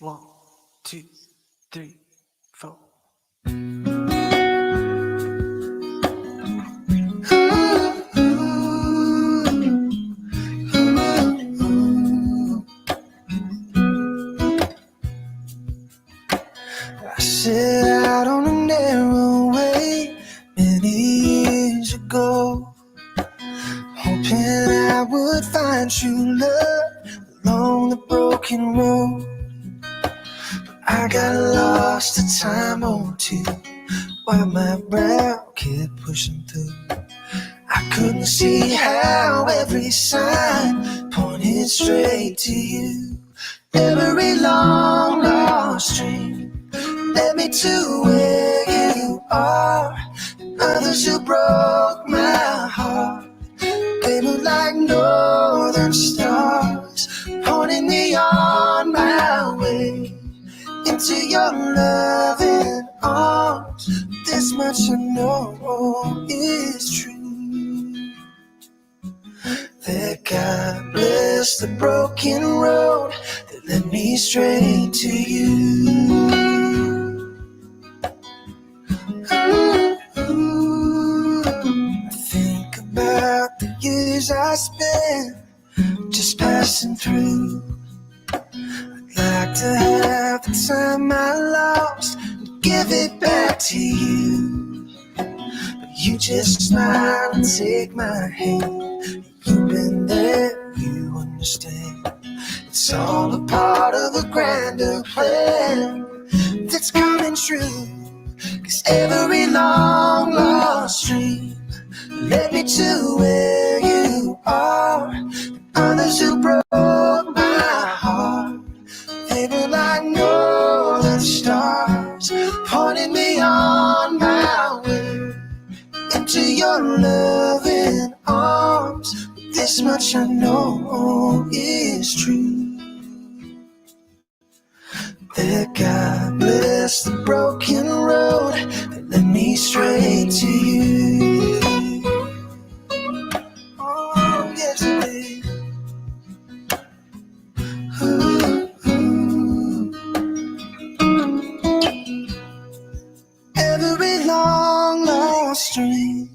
One, two, three, four. I set out on a narrow way many years ago, hoping I would find true love along the broken road. I got lost a time or two while my brow kept pushing through. I couldn't see how every sign pointed straight to you. Every long lost stream led me to where you are. And others who broke my heart, they were like northern stars, pointing me on my way into your loving arms. This much I know is true, that God bless the broken road that led me straight to you. I think about the years I spent just passing through. I'd like to have the time I lost and give it back to you. But you just smile and take my hand. You've been there, you understand. It's all a part of a grander plan that's coming true. 'Cause every long lost dream led me to where you are. And others who broke my heart, they were like northern stars, pointing me on my way into your loving arms. This much I know is true, that God bless the broken road that led me straight to you. Oh, yes it did. Ooh, ooh. Every long lost stream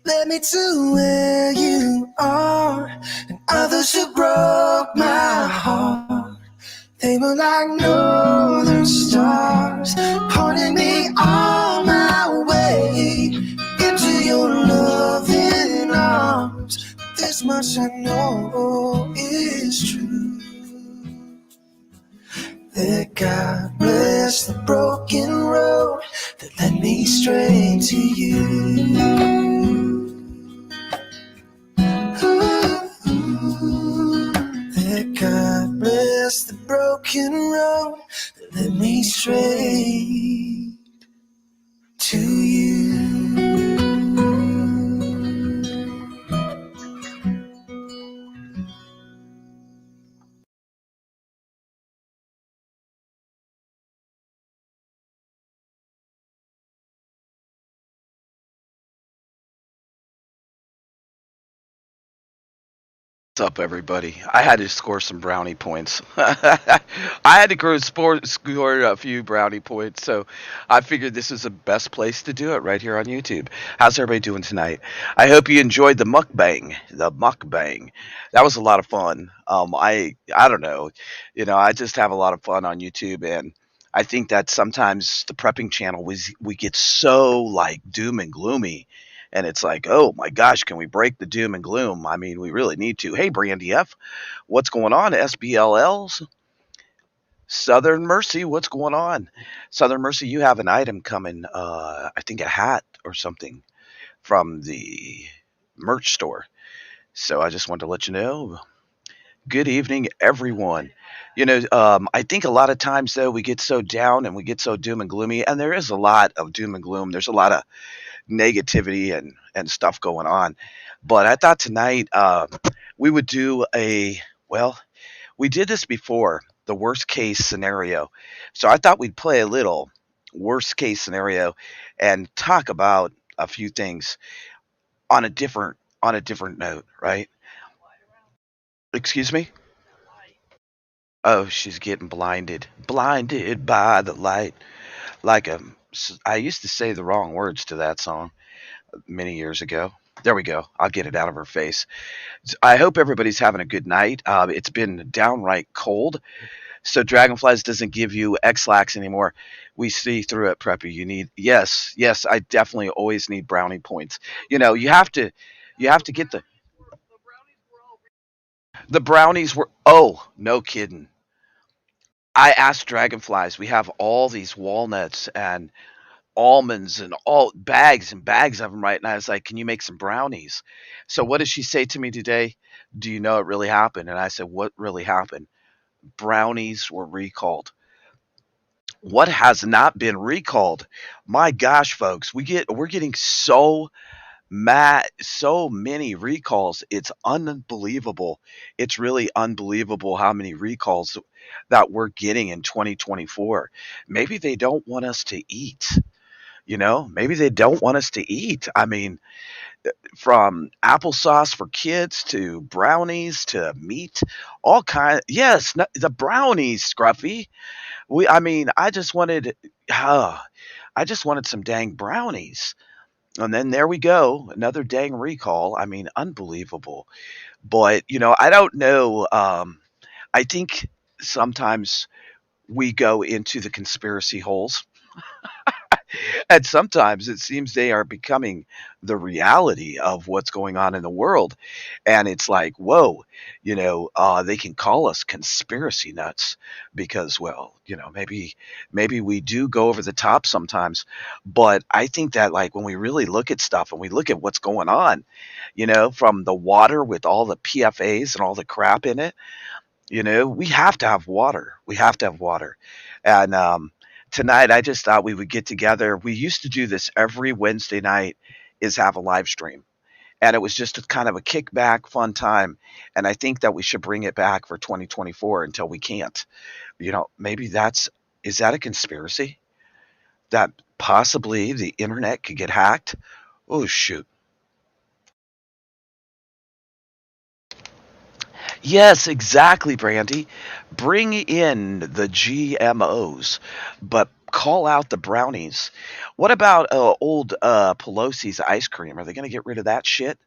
led me to where you are. And others who broke my heart, they were like northern stars, pointing me on my way into your loving arms. This much I know is true, that God bless the broken road that led me straight to you. That God bless the broken road that led me straight to you. What's up, everybody? I had to score some brownie points. I had to score a few brownie points, so I figured this is the best place to do it right here on YouTube. How's everybody doing tonight? I hope you enjoyed the mukbang. The mukbang. That was a lot of fun. I don't know, I just have a lot of fun on YouTube, and I think that sometimes the prepping channel we get so like doom and gloomy, and it's like, oh my gosh, can we break the doom and gloom? I mean, we really need to. Hey, Brandy F, what's going on? SBLLs, Southern Mercy, what's going on? Southern Mercy, you have an item coming. I think a hat or something from the merch store. So I just wanted to let you know. Good evening, everyone. I think a lot of times though we get so down and we get so doom and gloomy, and there is a lot of doom and gloom. There's a lot of negativity and stuff going on. But I thought tonight we would do well, we did this before, the worst case scenario. So I thought we'd play a little worst case scenario and talk about a few things on a different note, right? Excuse me? Oh, she's getting blinded. Blinded by the light. Like I used to say the wrong words to that song many years ago. There we go. I'll get it out of her face. I hope everybody's having a good night. It's been downright cold, so Dragonflies doesn't give you X-Lax anymore. We see through it, Preppy. You need yes, yes. I definitely always need brownie points. You have to get the brownies were. Oh, no kidding. I asked Dragonflies. We have all these walnuts and almonds and all bags and bags of them right now. I was like, "Can you make some brownies?" So what did she say to me today? Do you know it really happened? And I said, "What really happened?" Brownies were recalled. What has not been recalled? My gosh, folks, we're getting so so many recalls. It's unbelievable. It's really unbelievable how many recalls that we're getting in 2024. Maybe they don't want us to eat. Maybe they don't want us to eat. I mean, from applesauce for kids to brownies to meat, all kind. Yes, the brownies, Scruffy. I mean, I just wanted some dang brownies. And then there we go, another dang recall. I mean, unbelievable. But, I don't know. I think sometimes we go into the conspiracy holes. And sometimes it seems they are becoming the reality of what's going on in the world. And it's like, whoa, they can call us conspiracy nuts because, well, maybe we do go over the top sometimes. But I think that, like, when we really look at stuff and we look at what's going on, from the water with all the PFAs and all the crap in it, we have to have water. We have to have water. And tonight, I just thought we would get together. We used to do this every Wednesday night, is have a live stream. And it was just a kind of a kickback, fun time. And I think that we should bring it back for 2024 until we can't. Maybe is that a conspiracy? That possibly the internet could get hacked? Oh, shoot. Yes, exactly, Brandy. Bring in the GMOs, but call out the brownies. What about old Pelosi's ice cream? Are they going to get rid of that shit?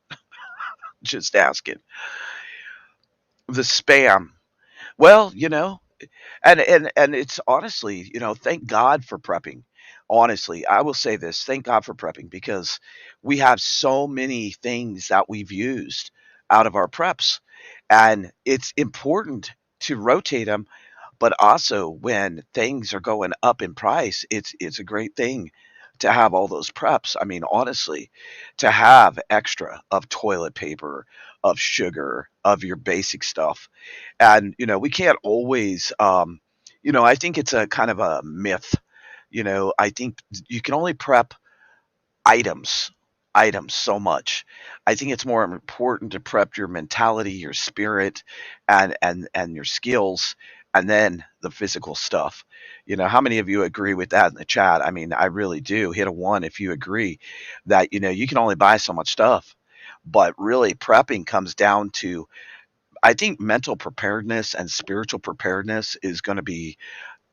Just asking. The spam. Well, and it's honestly, thank God for prepping. Honestly, I will say this, thank God for prepping because we have so many things that we've used out of our preps, and it's important to rotate them, but also when things are going up in price, it's a great thing to have all those preps. I mean, honestly, to have extra of toilet paper, of sugar, of your basic stuff. And we can't always I think it's a kind of a myth. I think you can only prep items items so much. I think it's more important to prep your mentality, your spirit, and your skills, and then the physical stuff. How many of you agree with that in the chat? I mean, I really do. Hit a one if you agree that you can only buy so much stuff. But really prepping comes down to, I think, mental preparedness and spiritual preparedness is going to be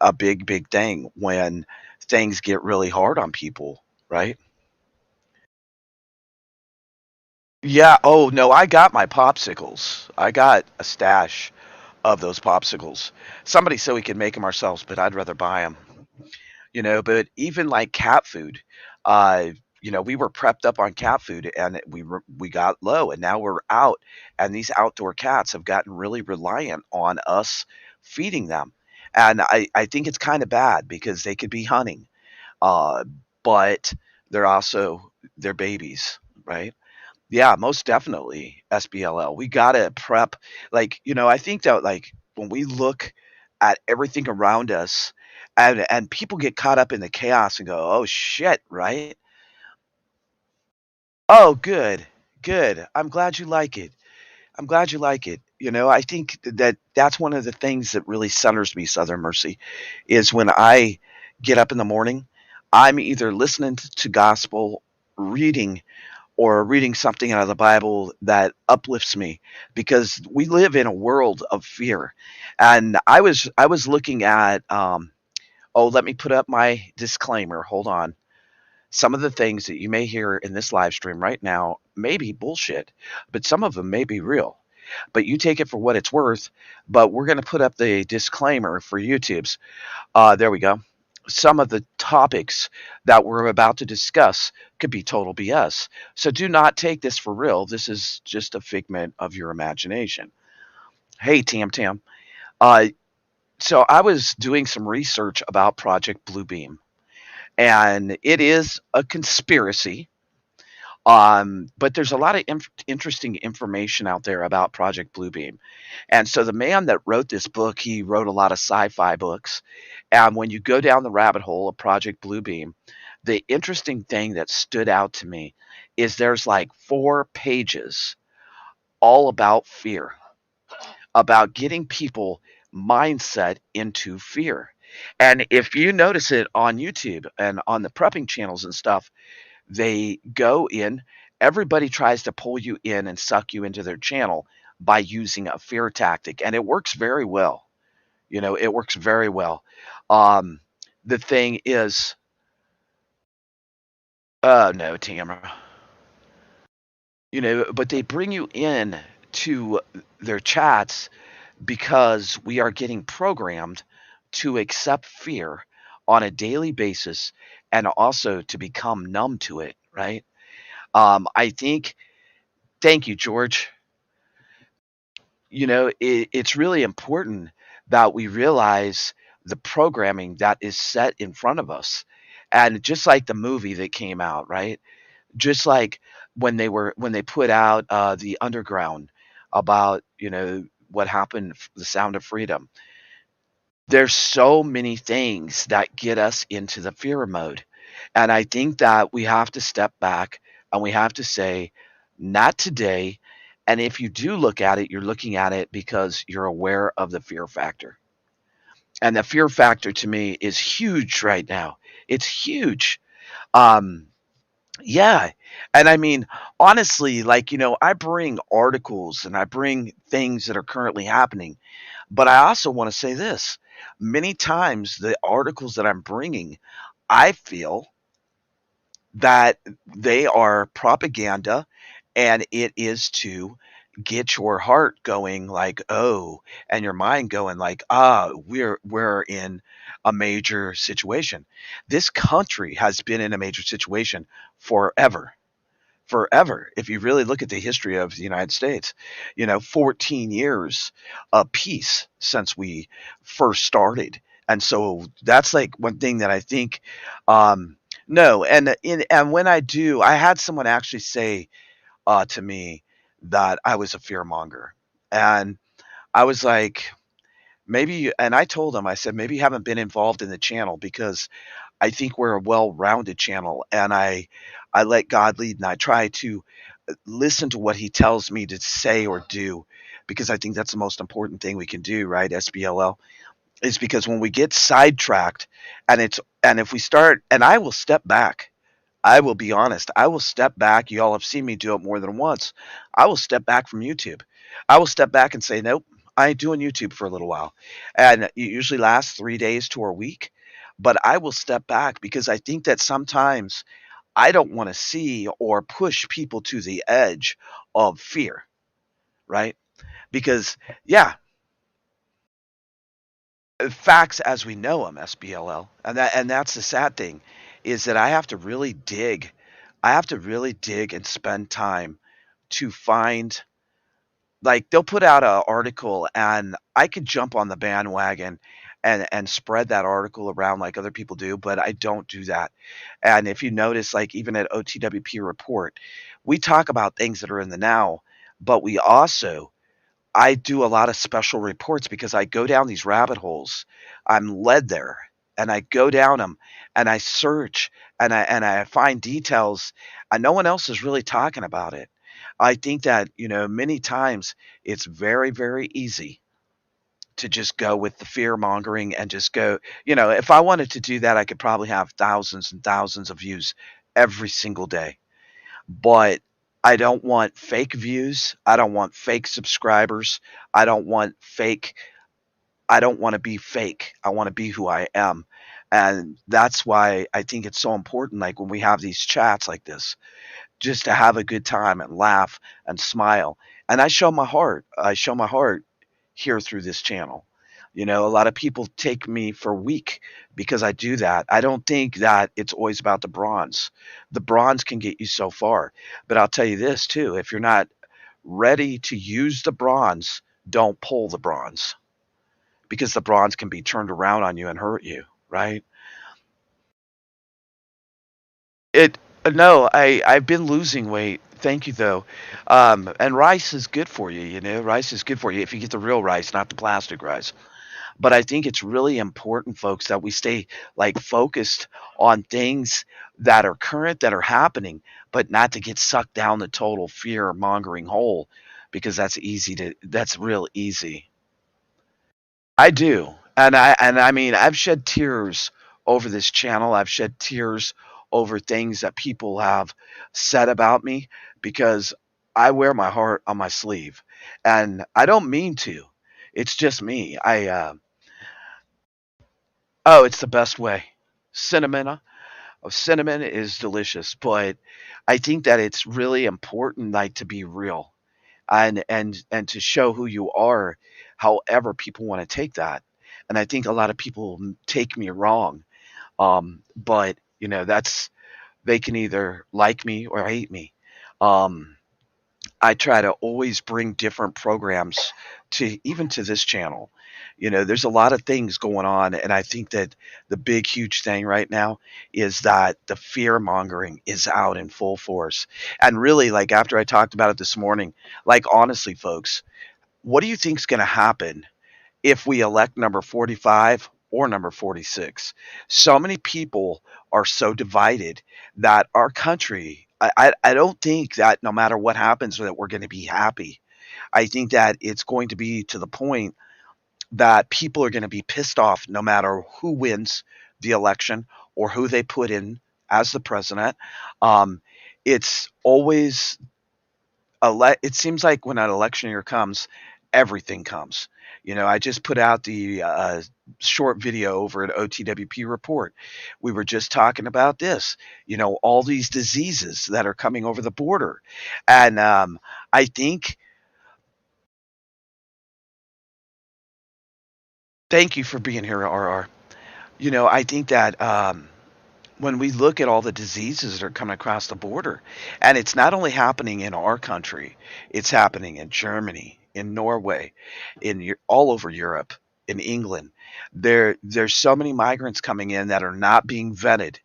a big, big thing when things get really hard on people, right? Yeah. Oh no, I got my popsicles. I got a stash of those popsicles. Somebody said we could make them ourselves, but I'd rather buy them. But even like cat food, uh, we were prepped up on cat food, and we got low, and now we're out, and these outdoor cats have gotten really reliant on us feeding them, and I think it's kind of bad because they could be hunting, uh, but they're babies, right? Yeah, most definitely SBLL. We gotta prep. Like, I think that, like, when we look at everything around us and people get caught up in the chaos and go, "Oh shit," right? Oh, good. Good. I'm glad you like it. I'm glad you like it. I think that that's one of the things that really centers me, Southern Mercy, is when I get up in the morning, I'm either listening to gospel, reading, or reading something out of the Bible that uplifts me, because we live in a world of fear. And I was looking at oh, let me put up my disclaimer. Hold on. Some of the things that you may hear in this live stream right now may be bullshit, but some of them may be real. But you take it for what it's worth. But we're going to put up the disclaimer for YouTube's. There we go. Some of the topics that we're about to discuss could be total BS. So do not take this for real. This is just a figment of your imagination. Hey, Tam Tam. Uh, so I was doing some research about Project Bluebeam, and it is a conspiracy. But there's a lot of interesting information out there about Project Bluebeam. And so the man that wrote this book, he wrote a lot of sci-fi books. And when you go down the rabbit hole of Project Bluebeam, the interesting thing that stood out to me is there's like 4 pages all about fear, about getting people mindset into fear. And if you notice it on YouTube and on the prepping channels and stuff, they go in, everybody tries to pull you in and suck you into their channel by using a fear tactic, and it works very well. It works very well. Um, the thing is, no, Tamara, but they bring you in to their chats because we are getting programmed to accept fear on a daily basis and also to become numb to it, right? I think, thank you, George. It's really important that we realize the programming that is set in front of us. And just like the movie that came out, right? Just like when they put out the Underground about, what happened, the Sound of Freedom. There's so many things that get us into the fear mode. And I think that we have to step back and we have to say, not today. And if you do look at it, you're looking at it because you're aware of the fear factor. And the fear factor to me is huge right now. It's huge. Um, yeah. And I mean, honestly, like, I bring articles and I bring things that are currently happening. But I also want to say this. Many times, the articles that I'm bringing, I feel that they are propaganda, and it is to get your heart going like, oh, and your mind going like, we're in a major situation. This country has been in a major situation forever. Forever. If you really look at the history of the United States, 14 years of peace since we first started. And so that's like one thing that I think, no, and when I do, I had someone actually say to me that I was a fear monger. And I was like, maybe, and I told him, I said, maybe you haven't been involved in the channel, because I think we're a well-rounded channel, and I let God lead, and I try to listen to what He tells me to say or do, because I think that's the most important thing we can do, right? SBLL is because when we get sidetracked, and if we start, and I will step back. I will be honest. I will step back. You all have seen me do it more than once. I will step back from YouTube. I will step back and say, nope, I ain't doing YouTube for a little while. And it usually lasts 3 days to a week. But I will step back because I think that sometimes I don't want to see or push people to the edge of fear, right? Because, yeah, facts as we know them, SBLL, and that's the sad thing, is that I have to really dig. I have to really dig and spend time to find, like, they'll put out an article and I could jump on the bandwagon and spread that article around like other people do, but I don't do that. And if you notice, like even at OTWP Report, we talk about things that are in the now, but we also, I do a lot of special reports because I go down these rabbit holes. I'm led there, and I go down them, and I search, and I find details, and no one else is really talking about it. I think that, many times it's very, very easy to just go with the fear mongering and just go, if I wanted to do that, I could probably have thousands and thousands of views every single day. But I don't want fake views. I don't want fake subscribers. I don't want fake I don't want to be fake. I want to be who I am. And that's why I think it's so important, like when we have these chats like this, just to have a good time and laugh and smile. And I show my heart. I show my heart here through this channel. You know, a lot of people take me for weak because I do that. I don't think that it's always about the bronze. The bronze can get you so far. But I'll tell you this too, if you're not ready to use the bronze, don't pull the bronze because the bronze can be turned around on you and hurt you, right? It no, I've been losing weight. Thank you though. And rice is good for you, you know. Rice is good for you if you get the real rice, not the plastic rice. But I think it's really important, folks, that we stay like focused on things that are current, that are happening, but not to get sucked down the total fear mongering hole because that's real easy. I do. And I mean, I've shed tears over this channel. I've shed tears over things that people have said about me because I wear my heart on my sleeve. And I don't mean to. It's just me. Oh, it's the best way. Cinnamon, cinnamon is delicious, but I think that it's really important like to be real and to show who you are, however people want to take that. And I think a lot of people take me wrong. But you know, that's they can either like me or hate me. Um, I try to always bring different programs to even to this channel. You know, there's a lot of things going on, and I think that the big, huge thing right now is that the fear mongering is out in full force. And really, like after I talked about it this morning, like honestly, folks, what do you think's going to happen if we elect number 45 or number 46? So many people are so divided that our country, I don't think that no matter what happens that we're going to be happy. I think that it's going to be to the point that people are going to be pissed off no matter who wins the election or who they put in as the president. Um, it's always it seems like when an election year comes, everything comes. You know, I just put out the short video over at OTWP Report. We were just talking about this, you know, all these diseases that are coming over the border. And I think, thank you for being here, RR. You know, I think that when we look at all the diseases that are coming across the border, and it's not only happening in our country, it's happening in Germany, in Norway, all over Europe, in England. There's so many migrants coming in that are not being vetted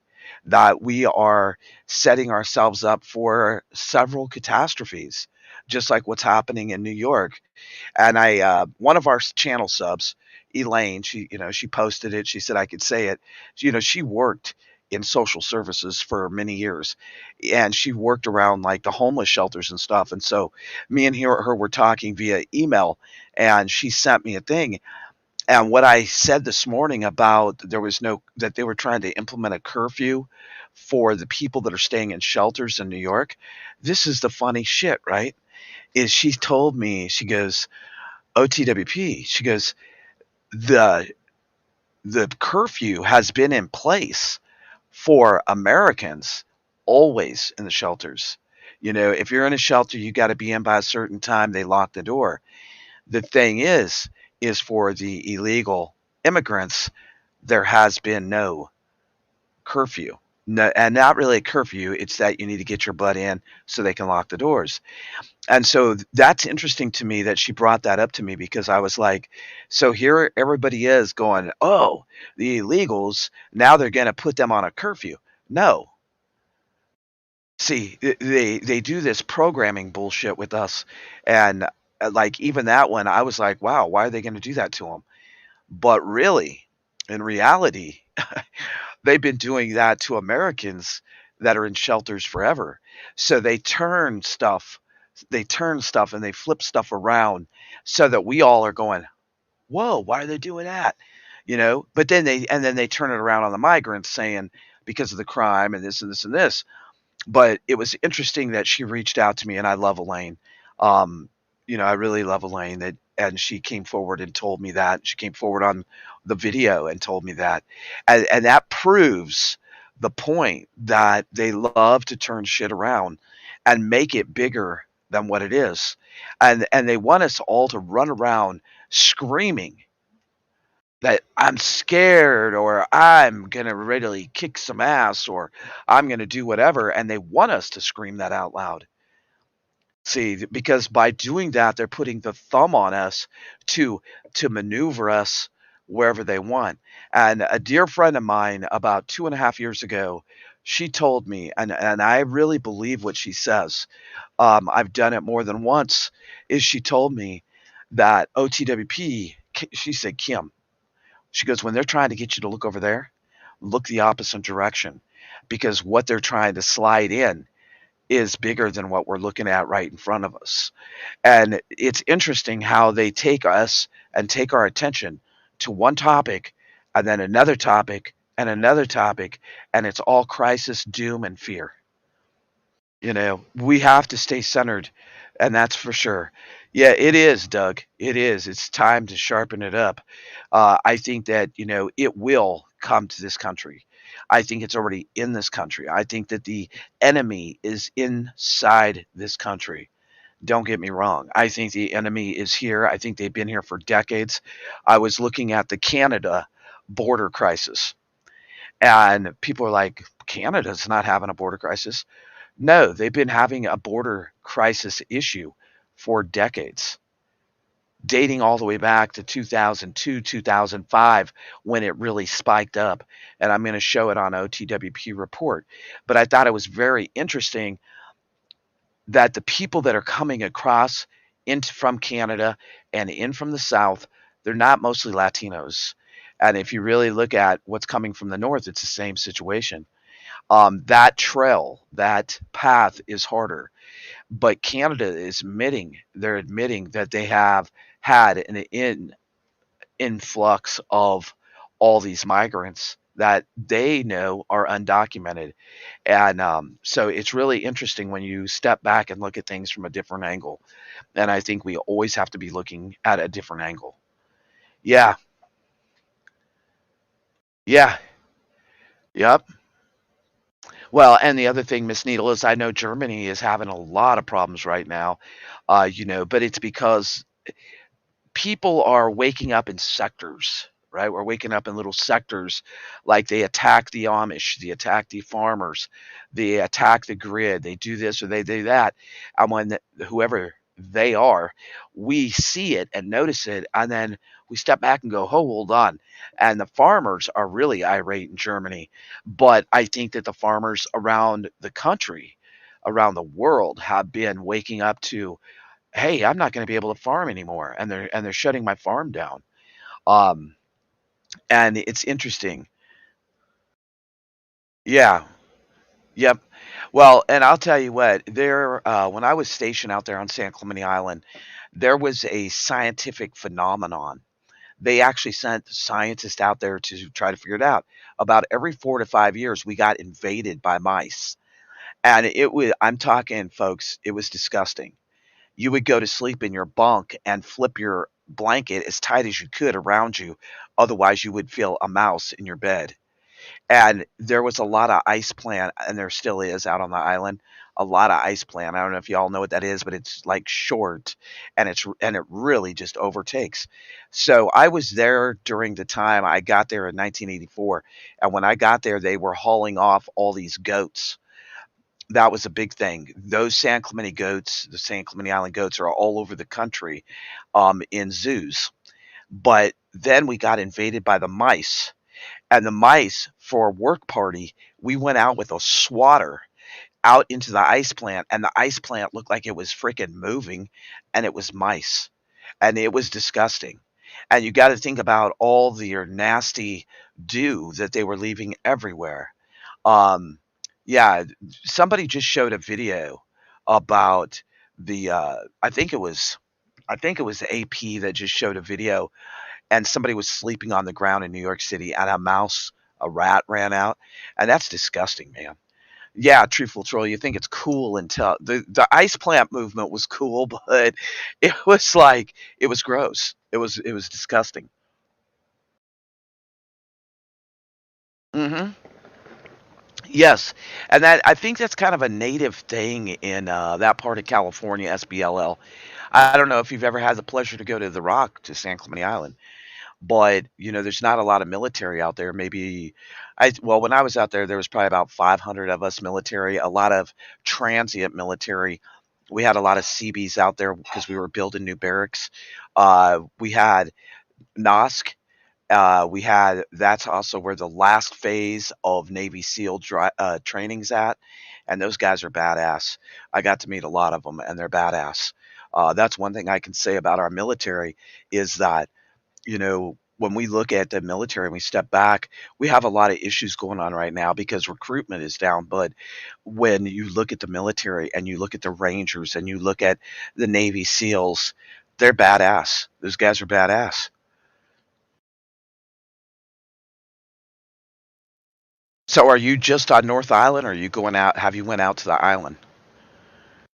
that we are setting ourselves up for several catastrophes, just like what's happening in New York. And one of our channel subs, Elaine, she posted it. She said I could say it. She worked in social services for many years, and she worked around like the homeless shelters and stuff. And so me and her were talking via email, and she sent me a thing. And what I said this morning about that they were trying to implement a curfew for the people that are staying in shelters in New York. This is the funny shit, right? Is she told me, she goes, OTWP, she goes, the the curfew has been in place for Americans always in the shelters. You know, if you're in a shelter, you got to be in by a certain time. They lock the door. The thing is for the illegal immigrants, there has been no curfew. No, and not really a curfew. It's that you need to get your butt in so they can lock the doors. And so that's interesting to me that she brought that up to me because I was like, so here everybody is going, oh, the illegals, now they're going to put them on a curfew. No. See, they do this programming bullshit with us. And like even that one, I was like, wow, why are they going to do that to them? But really, in reality, they've been doing that to Americans that are in shelters forever. So they turn stuff and they flip stuff around so that we all are going, "Whoa, why are they doing that?" You know? But then they turn it around on the migrants saying because of the crime and this and this and this. But it was interesting that she reached out to me, and I love Elaine. Um, I really love Elaine, and she came forward and told me that. She came forward on the video and told me that. And that proves the point that they love to turn shit around and make it bigger than what it is. And they want us all to run around screaming that I'm scared, or I'm gonna really kick some ass, or I'm gonna do whatever, and they want us to scream that out loud. See, because by doing that, they're putting the thumb on us to maneuver us wherever they want. And a dear friend of mine, about 2.5 years ago, she told me, and I really believe what she says. I've done it more than once. Is she told me that OTWP? She said, Kim, she goes, when they're trying to get you to look over there, look the opposite direction, because what they're trying to slide in is bigger than what we're looking at right in front of us. And it's interesting how they take us and take our attention to one topic and then another topic and another topic, and it's all crisis, doom, and fear. We have to stay centered, and that's for sure. Yeah, it is, Doug. It is. It's time to sharpen it up. I think that, it will come to this country. I think it's already in this country. I think that the enemy is inside this country. Don't get me wrong. I think the enemy is here. I think they've been here for decades. I was looking at the Canada border crisis, and people are like, Canada's not having a border crisis. No, they've been having a border crisis issue for decades, dating all the way back to 2002, 2005, when it really spiked up. And I'm going to show it on OTWP report. But I thought it was very interesting that the people that are coming across into from Canada and in from the South, they're not mostly Latinos. And if you really look at what's coming from the North, it's the same situation. That trail, that path is harder. But Canada is they're admitting that they have had an influx of all these migrants that they know are undocumented. And so it's really interesting when you step back and look at things from a different angle. And I think we always have to be looking at a different angle. Yeah. Yeah. Yep. Well, and the other thing, Miss Needle, is I know Germany is having a lot of problems right now, but it's because people are waking up in sectors, right? We're waking up in little sectors, like they attack the Amish, they attack the farmers, they attack the grid, they do this or they do that. And whoever they are, we see it and notice it, and then we step back and go, "Oh, hold on." And the farmers are really irate in Germany, but I think that the farmers around the country, around the world, have been waking up to, hey, I'm not going to be able to farm anymore, and they're shutting my farm down. Um, and it's interesting. Yeah. Yep. Well, and I'll tell you what, when I was stationed out there on San Clemente Island, there was a scientific phenomenon. They actually sent scientists out there to try to figure it out. About every 4 to 5 years, we got invaded by mice, and I'm talking, folks, it was disgusting. You would go to sleep in your bunk and flip your blanket as tight as you could around you. Otherwise, you would feel a mouse in your bed. And there was a lot of ice plant, and there still is out on the island. A lot of ice plant. I don't know if y'all know what that is, but it's like short, and it really just overtakes. So I was there during the time I got there in 1984, and when I got there, they were hauling off all these goats. That was a big thing. Those San Clemente goats, the San Clemente Island goats, are all over the country, in zoos. But then we got invaded by the mice, and the mice, for a work party, we went out with a swatter out into the ice plant, and the ice plant looked like it was freaking moving, and it was mice, and it was disgusting. And you got to think about all the nasty dew that they were leaving everywhere. Um, yeah, somebody just showed a video about I think it was AP that just showed a video, and somebody was sleeping on the ground in New York City, and a rat ran out, and that's disgusting, man. Yeah, truthful troll. You think it's cool until the ice plant movement was cool, but it was like it was gross. It was disgusting. Hmm. Yes, and that I think that's kind of a native thing in that part of California, SBLL. I don't know if you've ever had the pleasure to go to the Rock to San Clemente Island, but there's not a lot of military out there. Maybe well, when I was out there, there was probably about 500 of us military, a lot of transient military. We had a lot of CBs out there because we were building new barracks. We had NOSC. We had That's also where the last phase of Navy SEAL training's at, and those guys are badass. I got to meet a lot of them, and they're badass. That's one thing I can say about our military is that when we look at the military and we step back, we have a lot of issues going on right now because recruitment is down. But when you look at the military and you look at the Rangers and you look at the Navy SEALs, they're badass. Those guys are badass. So are you just on North Island or are you going out? Have you went out to the island?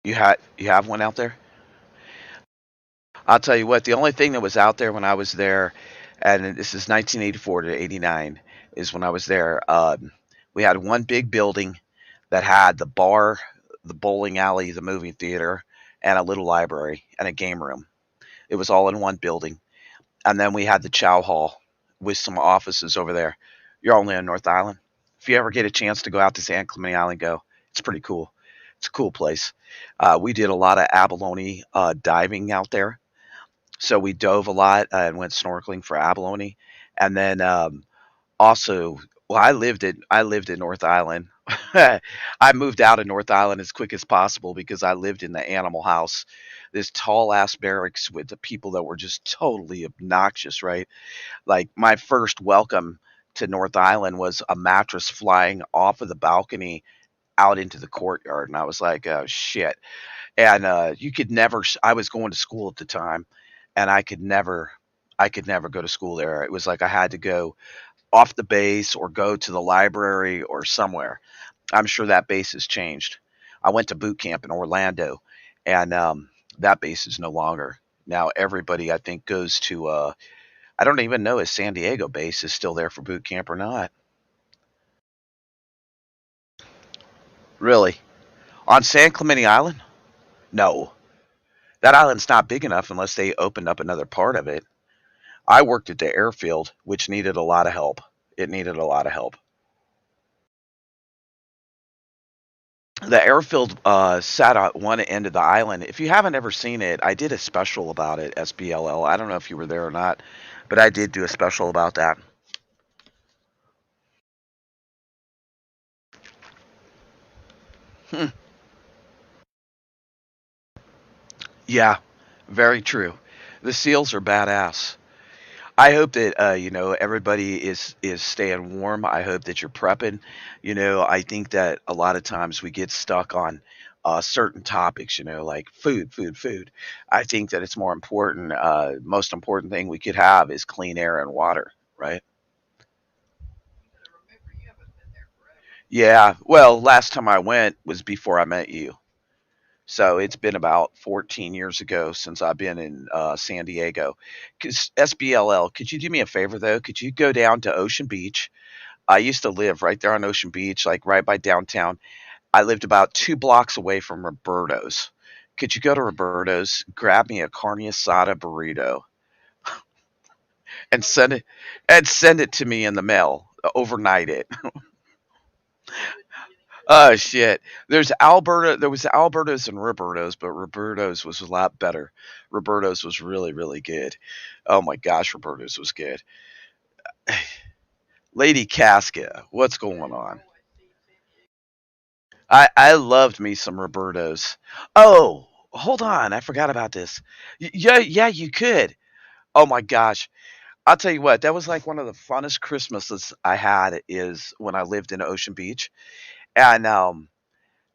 You have one out there? I'll tell you what, the only thing that was out there when I was there, and this is 1984 to 89, is when I was there. We had one big building that had the bar, the bowling alley, the movie theater, and a little library and a game room. It was all in one building. And then we had the chow hall with some offices over there. You're only on North Island. If you ever get a chance to go out to San Clemente Island, go. It's pretty cool. It's a cool place. We did a lot of abalone diving out there, so we dove a lot and went snorkeling for abalone. And then also, well, I lived in North Island. I moved out of North Island as quick as possible because I lived in the animal house, this tall ass barracks with the people that were just totally obnoxious, right? Like my first welcome to North Island was a mattress flying off of the balcony out into the courtyard, and I was like, "Oh shit!" And you could never. I was going to school at the time, and I could never go to school there. It was like I had to go off the base or go to the library or somewhere. I'm sure that base has changed. I went to boot camp in Orlando, and that base is no longer. Now everybody, I think, goes to. I don't even know if San Diego base is still there for boot camp or not. Really, on San Clemente Island? No, that island's not big enough unless they opened up another part of it. I worked at the airfield, which needed a lot of help. It needed a lot of help. The airfield sat at one end of the island. If you haven't ever seen it, I did a special about it, SBLL. I don't know if you were there or not, but I did do a special about that. Hmm. Yeah, very true. The seals are badass. I hope that everybody is staying warm. I hope that you're prepping. I think that a lot of times we get stuck on certain topics. Like food, food, food. I think that it's more important. Most important thing we could have is clean air and water. Right? Yeah. Well, last time I went was before I met you. So it's been about 14 years ago since I've been in San Diego. SBLL, could you do me a favor though? Could you go down to Ocean Beach? I used to live right there on Ocean Beach, like right by downtown. I lived about 2 blocks away from Roberto's. Could you go to Roberto's, grab me a carne asada burrito, and send it to me in the mail? Overnight it. Oh shit. There was Alberto's and Roberto's, but Roberto's was a lot better. Roberto's was really, really good. Oh my gosh, Roberto's was good. Lady Casca, what's going on? I loved me some Roberto's. Oh, hold on, I forgot about this. Yeah, yeah, you could. Oh my gosh. I'll tell you what, that was like one of the funnest Christmases I had is when I lived in Ocean Beach. And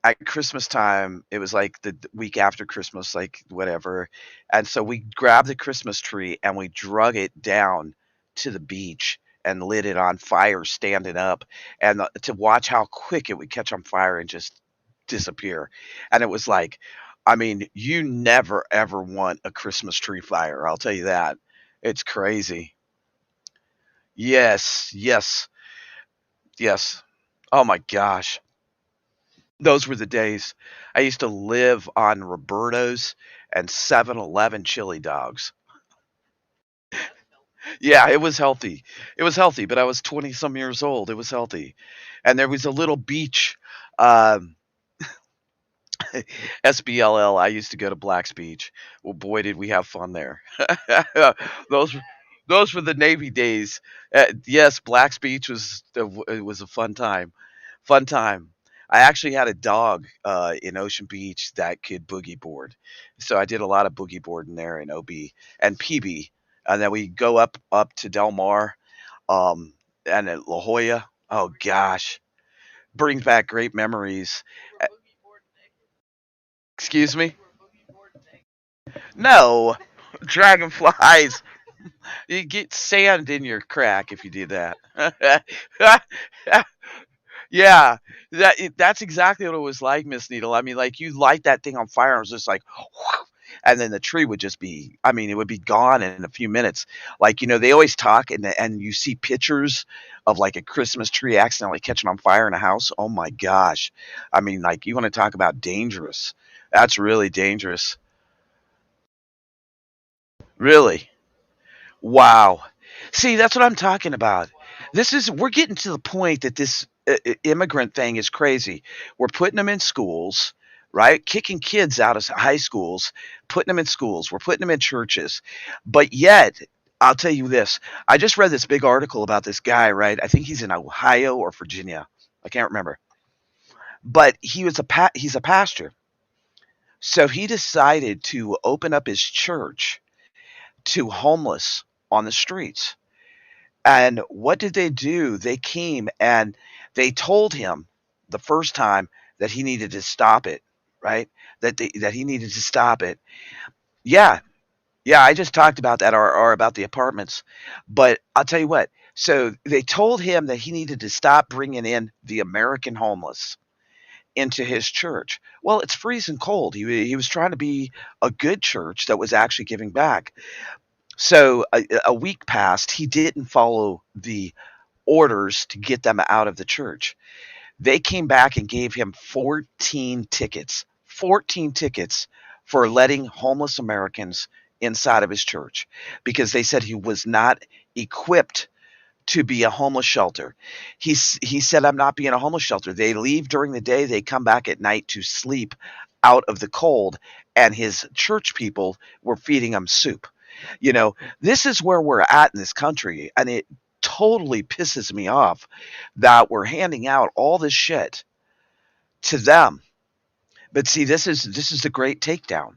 at Christmas time, it was like the week after Christmas, like whatever. And so we grabbed the Christmas tree and we drug it down to the beach and lit it on fire standing up, and to watch how quick it would catch on fire and just disappear. And it was like, I mean, you never ever want a Christmas tree fire, I'll tell you that. It's crazy. Yes, yes, yes. Oh my gosh. Those were the days. I used to live on Roberto's and 7-Eleven chili dogs. Yeah, it was healthy. It was healthy, but I was 20 some years old. It was healthy. And there was a little beach, um, SBLL. I used to go to Black's Beach. Well, boy, did we have fun there. Those were those were the Navy days. Yes, Black's Beach was it was a fun time. Fun time. I actually had a dog in Ocean Beach that could boogie board, so I did a lot of boogie boarding there in OB and PB, and then we go up to Del Mar, and at La Jolla. Oh gosh, brings back great memories. Uh, Excuse me? No, dragonflies. You get sand in your crack if you do that. Yeah, that's exactly what it was like, Miss Needle. I mean, like, you light that thing on fire, and it was just like, and then the tree would just be, I mean, it would be gone in a few minutes. Like, they always talk, and you see pictures of, like, a Christmas tree accidentally catching on fire in a house. Oh my gosh. I mean, like, you wanna talk about dangerous. That's really dangerous. Really. Wow. See, that's what I'm talking about. We're getting to the point that this immigrant thing is crazy. We're putting them in schools, right? Kicking kids out of high schools, putting them in schools. We're putting them in churches. But yet, I'll tell you this. I just read this big article about this guy, right? I think he's in Ohio or Virginia. I can't remember. But he's a pastor. So he decided to open up his church to homeless on the streets. And what did they do? They came and they told him the first time that he needed to stop it, right? That he needed to stop it. Yeah, yeah. I just talked about that, or about the apartments. But I'll tell you what. So they told him that he needed to stop bringing in the American homeless into his church. Well, it's freezing cold. He was trying to be a good church that was actually giving back. So a week passed. He didn't follow the orders to get them out of the church. They came back and gave him 14 tickets. 14 tickets for letting homeless Americans inside of his church because they said he was not equipped to be a homeless shelter. He said, I'm not being a homeless shelter. They leave during the day, they come back at night to sleep out of the cold, and his church people were feeding him soup. This is where we're at in this country, and it totally pisses me off that we're handing out all this shit to them. But see, this is a great takedown.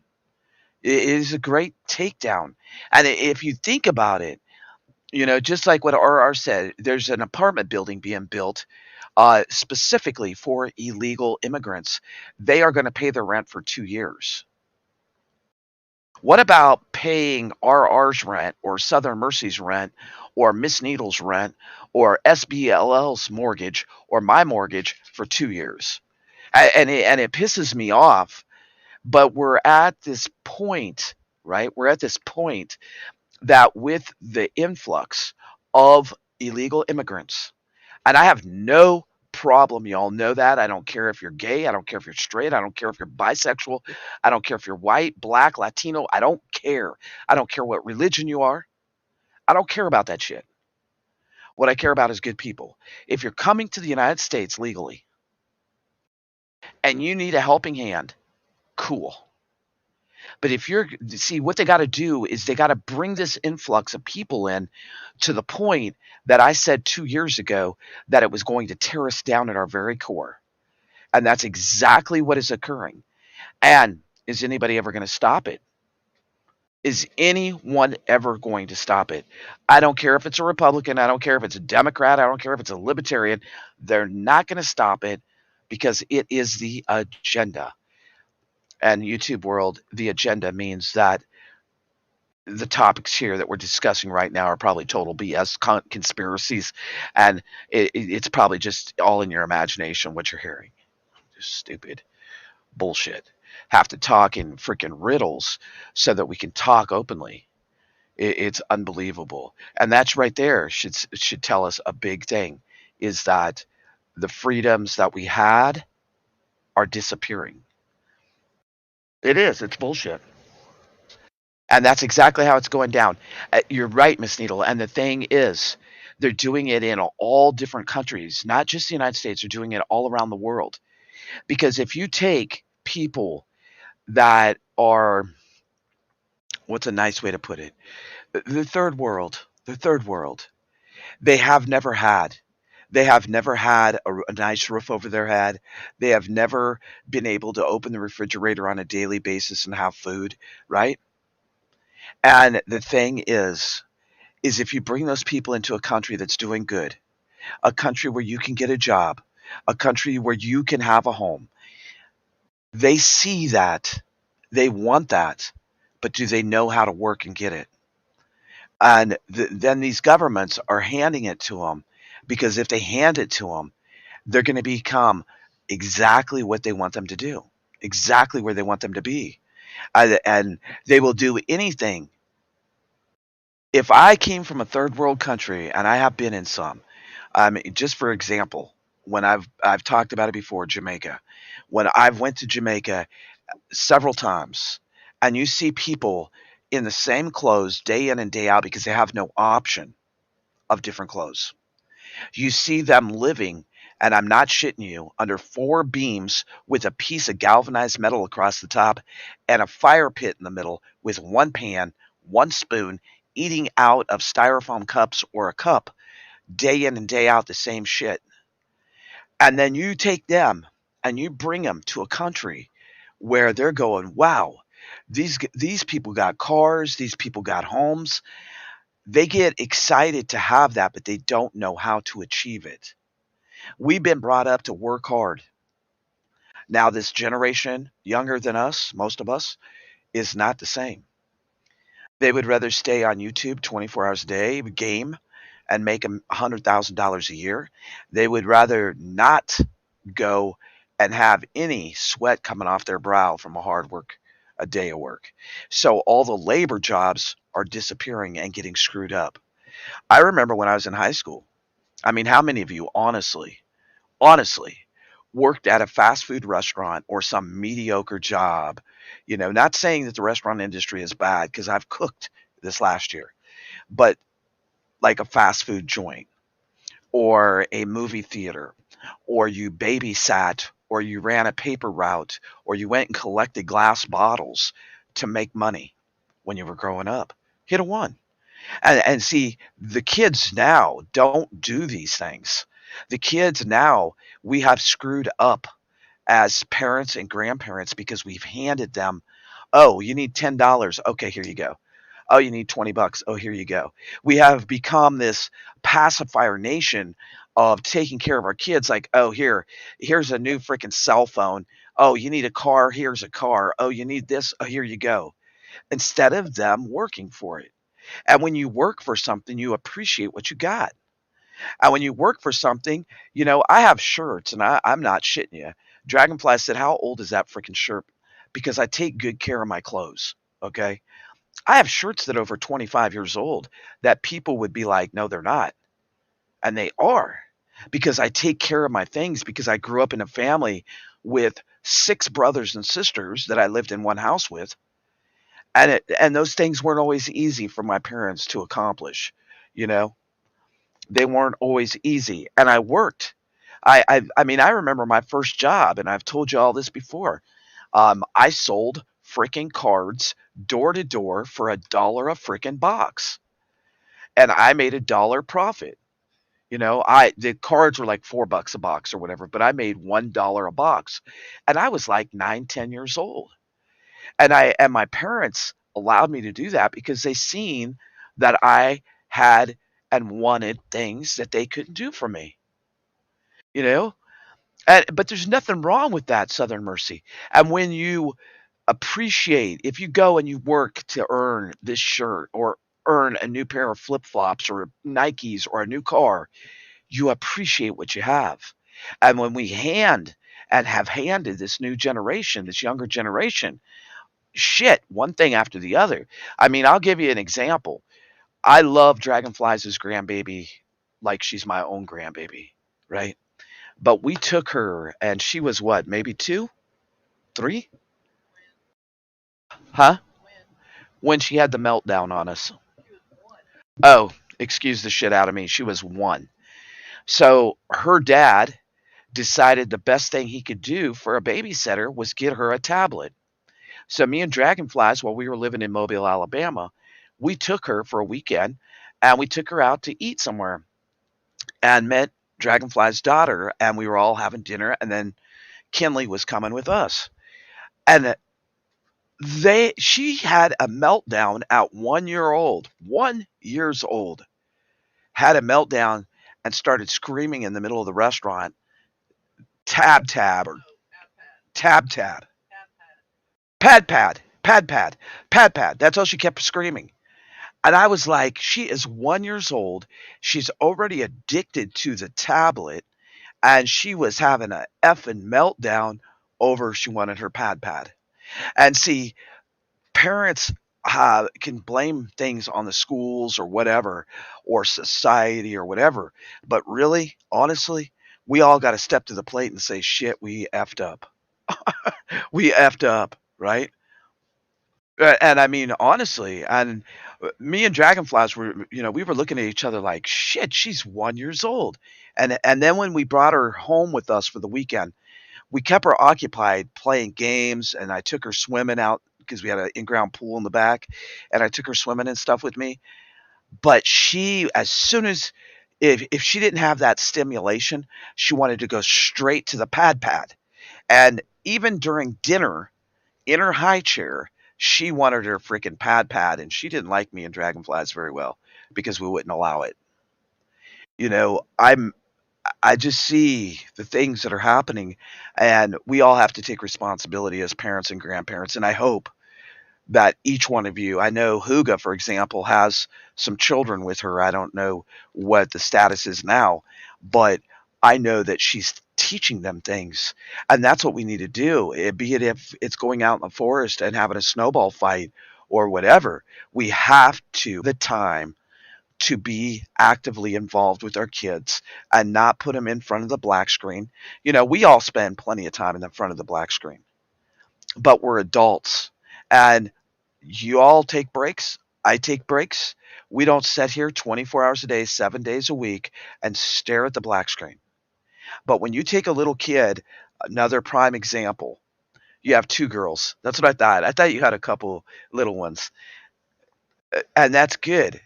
It is a great takedown. And if you think about it, just like what RR said, there's an apartment building being built specifically for illegal immigrants. They are going to pay their rent for 2 years. What about paying RR's rent or Southern Mercy's rent or Miss Needle's rent or SBLL's mortgage or my mortgage for 2 years? And it pisses me off, but we're at this point, right? We're at this point that with the influx of illegal immigrants, and I have no problem, y'all know that. I don't care if you're gay. I don't care if you're straight. I don't care if you're bisexual. I don't care if you're white, black, Latino. I don't care. I don't care what religion you are. I don't care about that shit. What I care about is good people. If you're coming to the United States legally and you need a helping hand, cool. But if you're see what they got to do is they got to bring this influx of people in to the point that I said 2 years ago that it was going to tear us down at our very core. And that's exactly what is occurring. And is anybody ever going to stop it? Is anyone ever going to stop it? I don't care if it's a Republican, I don't care if it's a Democrat, I don't care if it's a libertarian. They're not going to stop it because it is the agenda. And YouTube world, the agenda means that the topics here that we're discussing right now are probably total BS conspiracies, and it's probably just all in your imagination what you're hearing. Just stupid bullshit. Have to talk in freaking riddles so that we can talk openly. It's unbelievable, and that's right there should tell us a big thing is that the freedoms that we had are disappearing. It is. It's bullshit. And that's exactly how it's going down. You're right, Miss Needle. And the thing is, they're doing it in all different countries, not just the United States. They're doing it all around the world. Because if you take people that are, what's a nice way to put it? The third world, they have never had. They have never had a nice roof over their head. They have never been able to open the refrigerator on a daily basis and have food, right? And the thing is if you bring those people into a country that's doing good, a country where you can get a job, a country where you can have a home, they see that, they want that, but do they know how to work and get it? And then these governments are handing it to them because if they hand it to them, they're going to become exactly what they want them to do, exactly where they want them to be. And they will do anything. If I came from a third world country, and I have been in some, just for example, when I've talked about it before, Jamaica. When I've went to Jamaica several times, and you see people in the same clothes day in and day out because they have no option of different clothes. You see them living, and I'm not shitting you, under four beams with a piece of galvanized metal across the top and a fire pit in the middle with one pan, one spoon, eating out of styrofoam cups or a cup day in and day out, the same shit. And then you take them and you bring them to a country where they're going, wow, these people got cars, these people got homes. They get excited to have that, but they don't know how to achieve it. We've been brought up to work hard. Now, this generation, younger than us, most of us, is not the same. They would rather stay on YouTube 24 hours a day, game, and make $100,000 a year. They would rather not go and have any sweat coming off their brow from a day of work. So all the labor jobs are disappearing and getting screwed up. I remember when I was in high school. I mean, how many of you honestly worked at a fast food restaurant or some mediocre job? Not saying that the restaurant industry is bad because I've cooked this last year, but like a fast food joint or a movie theater, or you babysat, or you ran a paper route, or you went and collected glass bottles to make money when you were growing up. Hit a one. And see, the kids now don't do these things. The kids now, we have screwed up as parents and grandparents because we've handed them, oh, you need $10. Okay, here you go. Oh, you need $20. Oh, here you go. We have become this pacifier nation of taking care of our kids like, oh, here's a new freaking cell phone. Oh, you need a car, here's a car. Oh, you need this, oh, here you go. Instead of them working for it. And when you work for something, you appreciate what you got. And when you work for something, I have shirts, and I'm not shitting you. Dragonfly said, how old is that freaking shirt? Because I take good care of my clothes. Okay. I have shirts that are over 25 years old that people would be like, no, they're not. And they are, because I take care of my things, because I grew up in a family with six brothers and sisters that I lived in one house with. And those things weren't always easy for my parents to accomplish. You know, they weren't always easy. And I worked. I mean, I remember my first job, and I've told you all this before. I sold freaking cards door to door for $1 a freaking box, and I made $1 profit. The cards were like $4 a box or whatever, but I made $1 a box, and I was like 9, 10 years old, and my parents allowed me to do that because they seen that I had and wanted things that they couldn't do for me. You know, but there's nothing wrong with that, Southern Mercy. And when you appreciate if you go and you work to earn this shirt or earn a new pair of flip-flops or Nikes or a new car, you appreciate what you have. And when we hand and have handed this new generation, this younger generation, shit, one thing after the other. I mean, I'll give you an example. I love Dragonflies' grandbaby like she's my own grandbaby, right? But we took her and she was what, maybe 2, 3? Huh? When she had the meltdown on us. Oh, excuse the shit out of me. She was 1. So her dad decided the best thing he could do for a babysitter was get her a tablet. So me and Dragonflies, while we were living in Mobile, Alabama, we took her for a weekend and we took her out to eat somewhere and met Dragonfly's daughter and we were all having dinner and then Kinley was coming with us. And she had a meltdown at 1 year old. 1 years old. Had a meltdown and started screaming in the middle of the restaurant, tab tab or tab tab. Pad pad, pad pad, pad pad. That's all she kept screaming. And I was like, she is 1 years old. She's already addicted to the tablet, and she was having a effing meltdown over she wanted her pad pad. And see, parents can blame things on the schools or whatever, or society or whatever. But really, honestly, we all got to step to the plate and say, shit, we effed up. We effed up, right? And I mean, honestly, and me and Dragonflies were, we were looking at each other like, shit, she's 1 years old. And then when we brought her home with us for the weekend, we kept her occupied playing games, and I took her swimming out because we had an in-ground pool in the back, and I took her swimming and stuff with me. But she, as soon as, if she didn't have that stimulation, she wanted to go straight to the pad pad. And even during dinner, in her high chair, she wanted her freaking pad pad, and she didn't like me and Dragonflies very well because we wouldn't allow it. You know, I just see the things that are happening, and we all have to take responsibility as parents and grandparents. And I hope that each one of you, I know Huga, for example, has some children with her. I don't know what the status is now, but I know that she's teaching them things. And that's what we need to do. Be it if it's going out in the forest and having a snowball fight or whatever, we have to the time to be actively involved with our kids and not put them in front of the black screen. We all spend plenty of time in the front of the black screen, but we're adults. And you all take breaks. I take breaks. We don't sit here 24 hours a day, 7 days a week and stare at the black screen. But when you take a little kid, another prime example, you have 2 girls. That's what I thought. I thought you had a couple little ones. And that's good.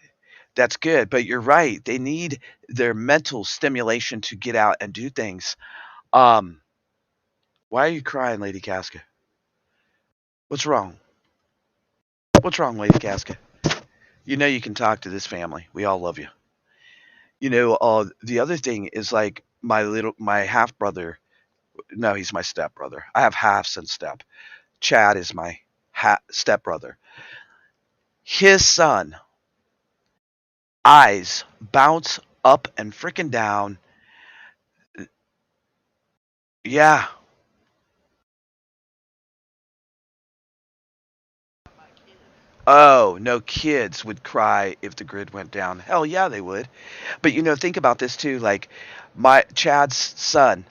That's good. But you're right. They need their mental stimulation to get out and do things. Um, why are you crying, Lady Casca? What's wrong? What's wrong, Lady Casca? You know you can talk to this family. We all love you. The other thing is like my half brother. No, he's my step brother. I have halves and step. Chad is my step brother. His son eyes bounce up and freaking down. Yeah. Oh, no kids would cry if the grid went down. Hell yeah, they would. But think about this too. Like my Chad's son,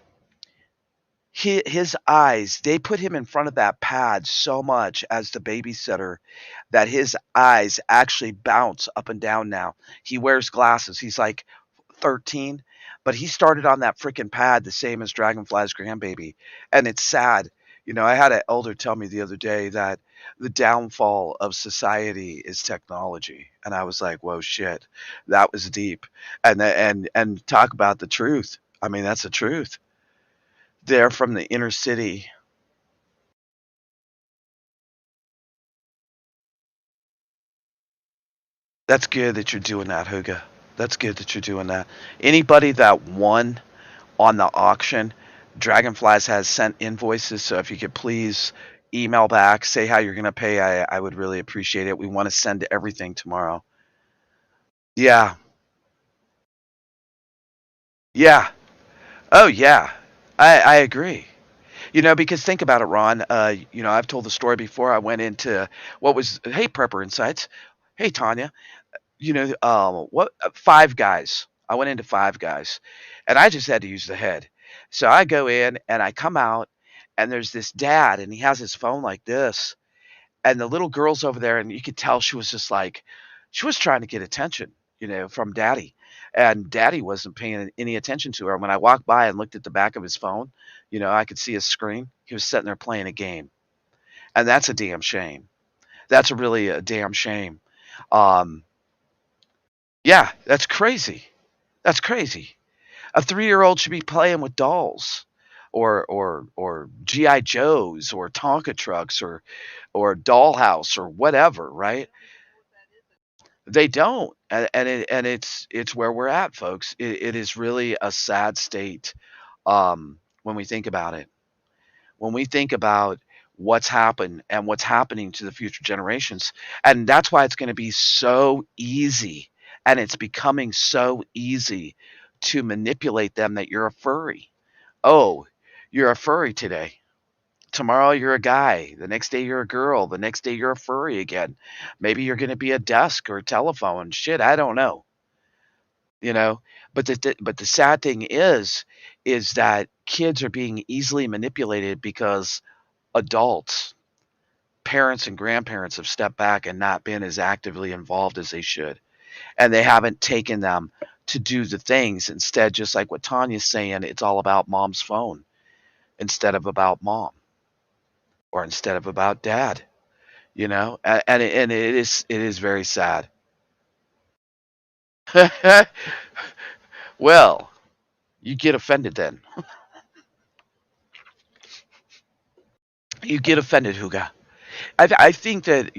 his eyes, they put him in front of that pad so much as the babysitter that his eyes actually bounce up and down now. He wears glasses. He's like 13, but he started on that freaking pad the same as Dragonfly's grandbaby. And it's sad. I had an elder tell me the other day that the downfall of society is technology. And I was like, whoa, shit, that was deep. And talk about the truth. I mean, that's the truth. They're from the inner city. That's good that you're doing that, Huga. That's good that you're doing that. Anybody that won on the auction, Dragonflies has sent invoices, so if you could please email back, say how you're gonna pay. I would really appreciate it. We want to send everything tomorrow. Yeah, yeah. Oh yeah, I agree. Because think about it, Ron. I've told the story before. I went into what was hey Prepper Insights. Hey Tanya. What Five Guys. I went into Five Guys, and I just had to use the head. So I go in and I come out, and there's this dad, and he has his phone like this, and the little girl's over there, and you could tell she was just like, she was trying to get attention, from daddy, and daddy wasn't paying any attention to her. When I walked by and looked at the back of his phone, I could see his screen. He was sitting there playing a game, and that's a damn shame. That's really a damn shame. Um, yeah, that's crazy. That's crazy. A 3-year-old should be playing with dolls or GI Joes or Tonka trucks or Dollhouse or whatever, right? They don't, and it's where we're at, folks. It is really a sad state, when we think about it. When we think about what's happened and what's happening to the future generations, and that's why it's going to be so easy, and it's becoming so easy to manipulate them that you're a furry. Oh, you're a furry today. Tomorrow you're a guy. The next day you're a girl. The next day you're a furry again. Maybe you're going to be a desk or a telephone. Shit, I don't know. You know, but the sad thing is that kids are being easily manipulated because adults, parents and grandparents have stepped back and not been as actively involved as they should. And they haven't taken them to do the things. Instead, just like what Tanya's saying, it's all about mom's phone instead of about mom or instead of about dad. And it is very sad. Well, you get offended then. You get offended, Huga. I think that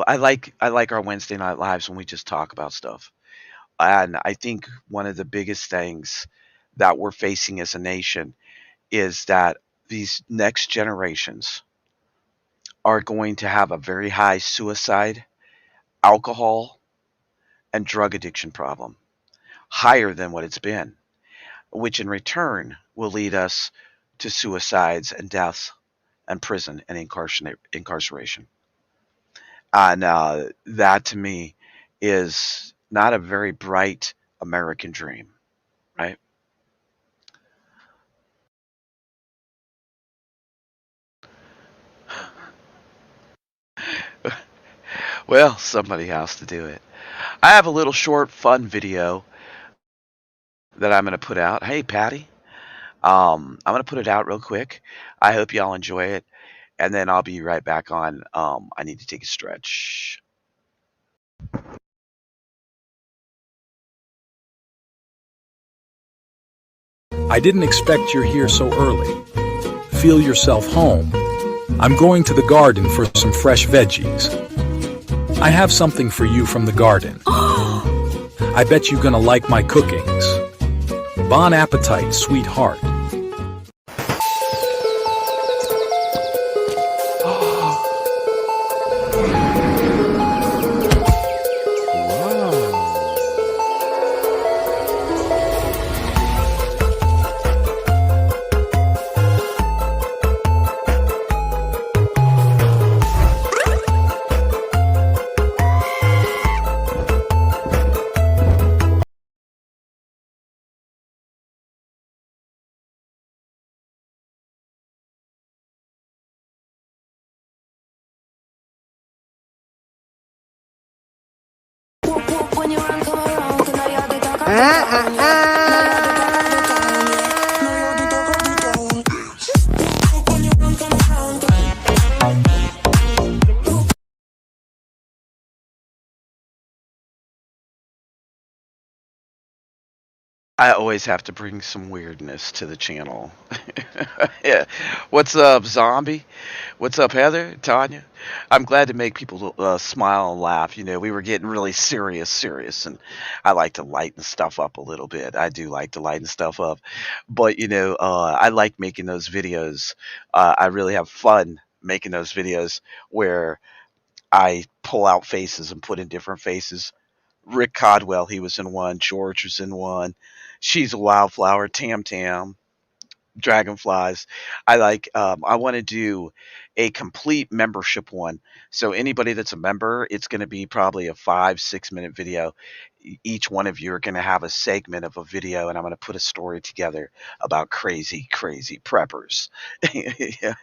I like our Wednesday night lives when we just talk about stuff. And I think one of the biggest things that we're facing as a nation is that these next generations are going to have a very high suicide, alcohol, and drug addiction problem, higher than what it's been, which in return will lead us to suicides and deaths and prison and incarceration. And that to me is not a very bright American dream, right? Well, somebody has to do it. I have a little short fun video that I'm going to put out. Hey, Patty. I'm going to put it out real quick. I hope y'all enjoy it. And then I'll be right back on. I need to take a stretch. I didn't expect you're here so early. Feel yourself home. I'm going to the garden for some fresh veggies. I have something for you from the garden. I bet you're gonna like my cookings. Bon appetit, sweetheart. I always have to bring some weirdness to the channel. Yeah. What's up, Zombie? What's up, Heather? Tanya? I'm glad to make people smile and laugh. We were getting really serious, and I like to lighten stuff up a little bit. I do like to lighten stuff up, but I like making those videos. I really have fun making those videos where I pull out faces and put in different faces. Rick Codwell, he was in one. George was in one. She's a Wildflower, Tam Tam, Dragonflies. I want to do a complete membership one. So anybody that's a member, it's going to be probably a 5-6 minute video. Each one of you are going to have a segment of a video, and I'm going to put a story together about crazy, crazy preppers. Yeah.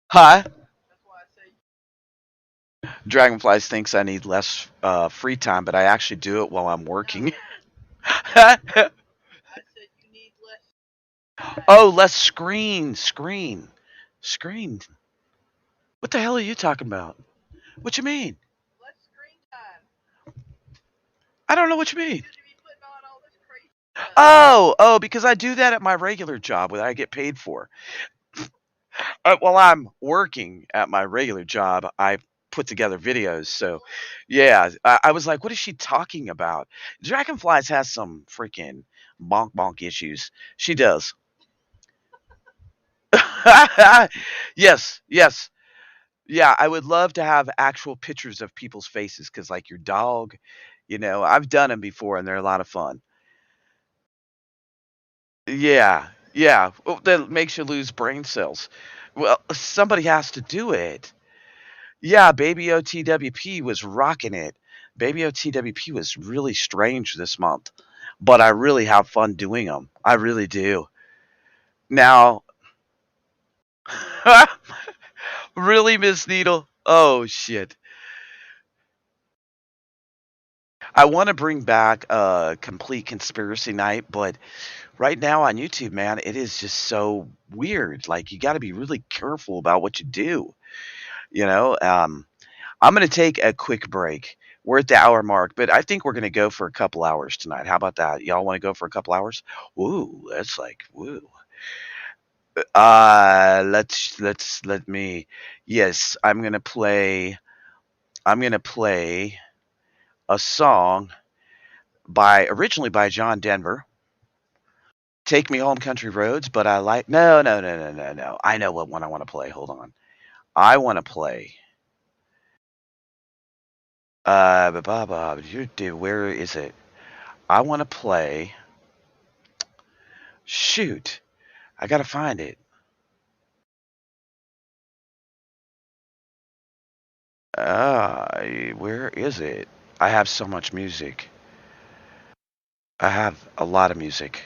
Huh? Dragonflies thinks I need less free time, but I actually do it while I'm working. Oh, less screen. What the hell are you talking about? What you mean? I don't know what you mean. Oh, because I do that at my regular job that I get paid for. While I'm working at my regular job, I put together videos. So, yeah, I was like, what is she talking about? Dragonflies has some freaking bonk issues. She does. Yes. Yeah, I would love to have actual pictures of people's faces because, like your dog, I've done them before and they're a lot of fun. Yeah. Well, that makes you lose brain cells. Well, somebody has to do it. Yeah, Baby OTWP was rocking it. Baby OTWP was really strange this month, but I really have fun doing them. I really do. Now, really, Miss Needle? Oh, shit. I want to bring back a complete conspiracy night, but right now on YouTube, man, it is just so weird. Like, you got to be really careful about what you do. I'm going to take a quick break. We're at the hour mark, but I think we're going to go for a couple hours tonight. How about that? Y'all want to go for a couple hours? Ooh, that's like, woo. Let me. Yes, I'm going to play a song originally by John Denver. Take Me Home Country Roads, but I like no. I know what one I want to play. Hold on. I want to play where is it? I want to play. Shoot. I got to find it. Where is it? I have so much music. I have a lot of music.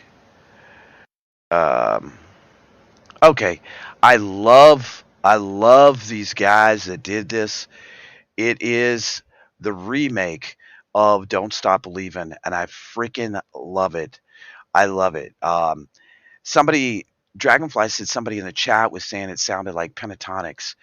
Okay. I love these guys that did this. It is the remake of Don't Stop Believin', and I freaking love it. I love it. Dragonfly said somebody in the chat was saying it sounded like Pentatonics,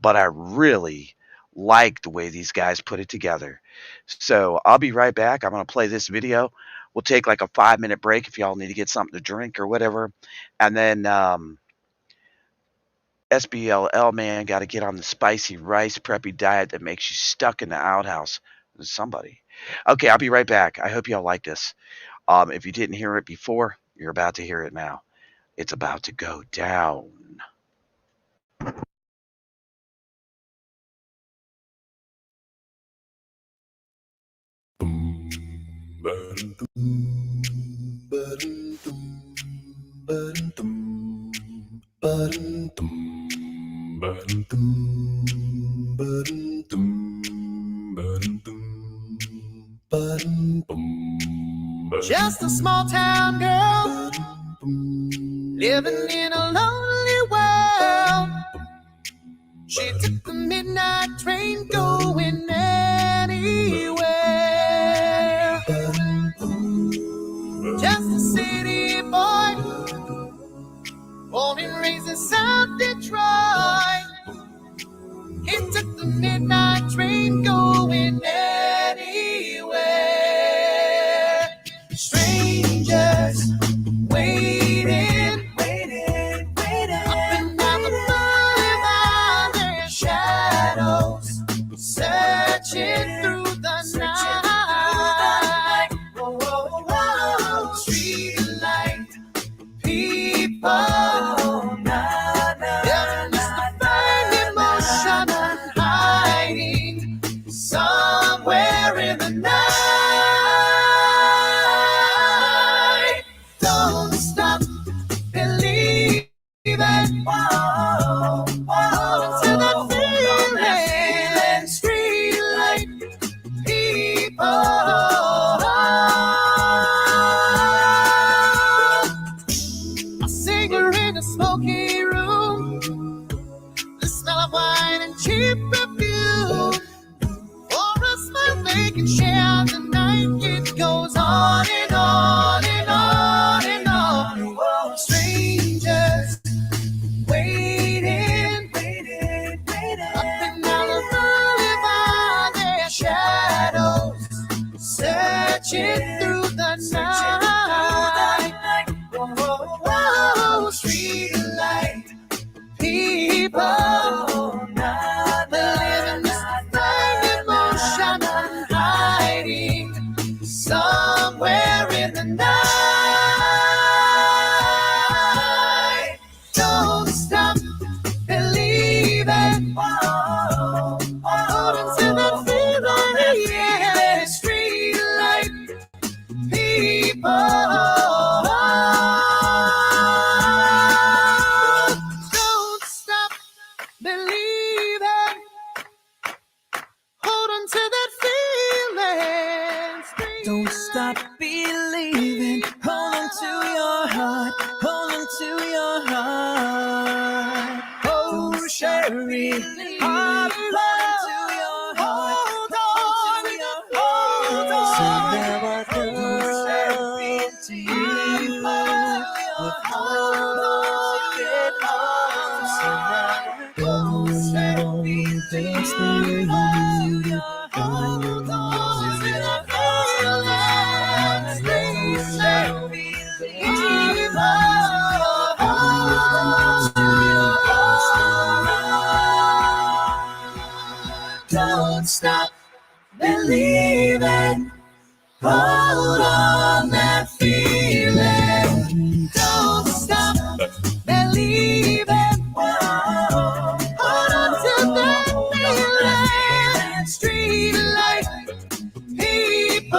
but I really like the way these guys put it together. So I'll be right back. I'm going to play this video. We'll take like a 5-minute break if y'all need to get something to drink or whatever. And then SBLL man got to get on the spicy rice preppy diet that makes you stuck in the outhouse. Somebody. Okay, I'll be right back. I hope y'all like this. If you didn't hear it before, you're about to hear it now. It's about to go down. Just a small town girl living in a lonely world. She took the midnight train going anywhere. Just a city boy, born and raised in South Detroit. He took the midnight train going anywhere. Strangers waiting up and down the boulevard, their shadows searching believing. Hold on to your heart. Hold on to your heart. Oh, Sherry. Hold on to your heart. Hold on to your heart. So now I come to you with open arms. So now I come thanks to you. Don't stop believing. Hold on that feeling. Don't stop believing. Hold on to that feeling. Street light people.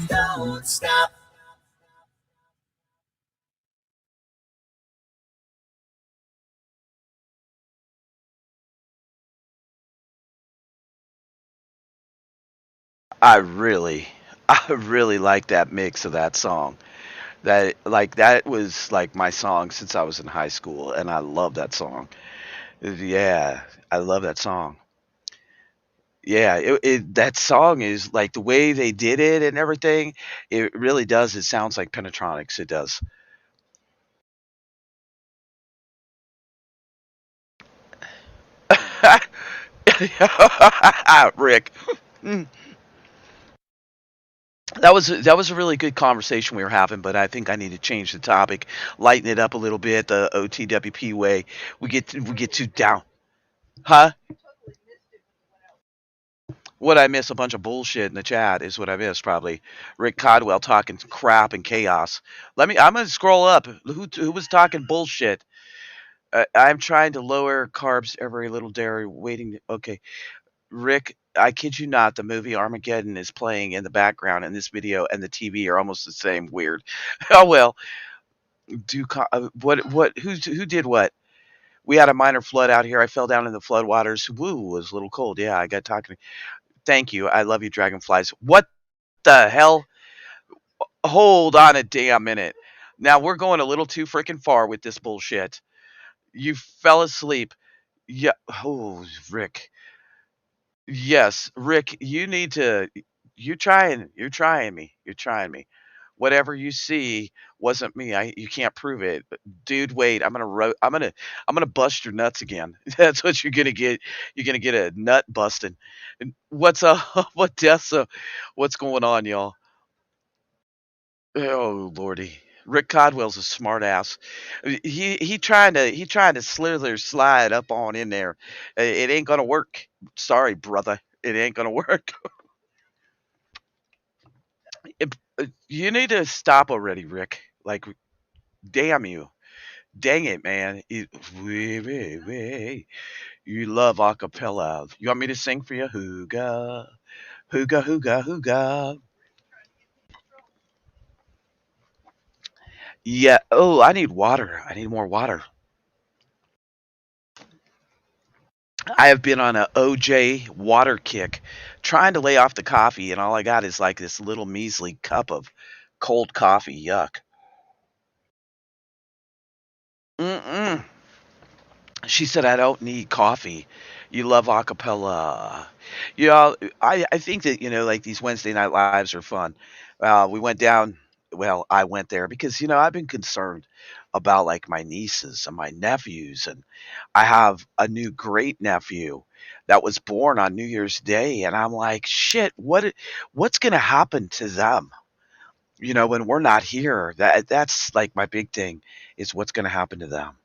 Don't stop. I really like that mix of that song. That was like my song since I was in high school, and I love that song. Yeah, I love that song. Yeah, that song is like the way they did it and everything. It really does. It sounds like Pentatronics. It does. Rick. Mm. That was a really good conversation we were having, but I think I need to change the topic, lighten it up a little bit, the OTWP way. We get too down, huh? What I miss? A bunch of bullshit in the chat is what I missed probably. Rick Codwell talking crap and chaos. I'm gonna scroll up. Who was talking bullshit? I'm trying to lower carbs every little dairy. Waiting. Okay, Rick. I kid you not. The movie Armageddon is playing in the background, and this video and the TV are almost the same. Weird. Oh well. What? Who did what? We had a minor flood out here. I fell down in the flood waters. Woo, it was a little cold. Yeah, I got talking. Thank you. I love you, dragonflies. What the hell? Hold on a damn minute. Now we're going a little too freaking far with this bullshit. You fell asleep. Yeah. Oh, Rick. Yes, Rick. You need to. You're trying. You're trying me. You're trying me. Whatever you see wasn't me. You can't prove it, dude. Wait. I'm gonna bust your nuts again. That's what you're gonna get. You're gonna get a nut busting. And what's up? What deaths? What's going on, y'all? Oh lordy. Rick Codwell's a smart ass. He trying to slither slide up on in there. It ain't gonna work. Sorry, brother. It ain't gonna work. You need to stop already, Rick. Like, damn you. Dang it, man. You love acapella. You want me to sing for you? Hooga, hooga, hooga, hooga. Yeah. Oh, I need water. I need more water. I have been on a OJ water kick, trying to lay off the coffee, and all I got is like this little measly cup of cold coffee. Yuck. Mm-mm. She said, "I don't need coffee. You love acapella." I think that like these Wednesday night lives are fun. We went down. Well, I went there because I've been concerned about like my nieces and my nephews, and I have a new great nephew that was born on New Year's Day, and I'm like, shit, what's gonna happen to them? When we're not here. That's like my big thing is what's gonna happen to them.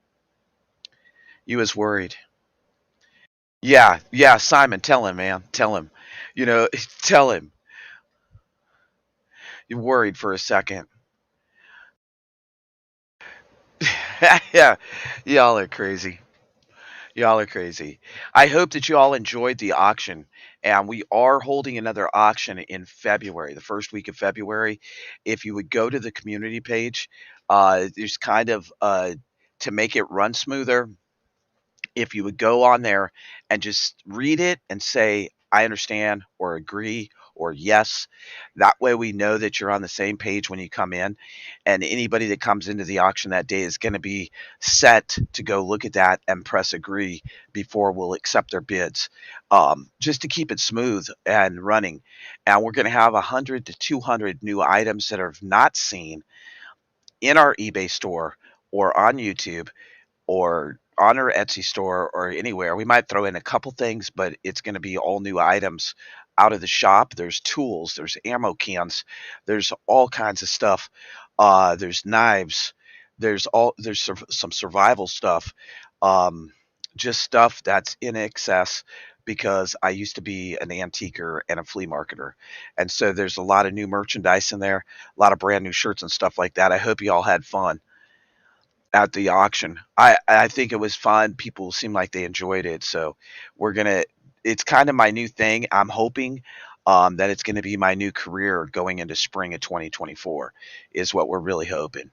You was worried. Yeah, yeah, Simon, tell him, man. Tell him. Tell him. You're worried for a second. Yeah, y'all are crazy. Y'all are crazy. I hope that you all enjoyed the auction. And we are holding another auction in February, the first week of February. If you would go to the community page, there's kind of to make it run smoother, if you would go on there and just read it and say, I understand or agree or yes. That way we know that you're on the same page when you come in. And anybody that comes into the auction that day is going to be set to go look at that and press agree before we'll accept their bids, just to keep it smooth and running. And we're going to have 100 to 200 new items that are not seen in our eBay store or on YouTube or on our Etsy store or anywhere. We might throw in a couple things, but it's going to be all new items out of the shop. There's tools, there's ammo cans, there's all kinds of stuff. There's knives, some survival stuff, um, just stuff that's in excess because I used to be an antiquer and a flea marketer. And so there's a lot of new merchandise in there, a lot of brand new shirts and stuff like that. I hope you all had fun at the auction. I think it was fun. People seem like they enjoyed it. So we're gonna. It's kind of my new thing. I'm hoping that it's going to be my new career going into spring of 2024. Is what we're really hoping.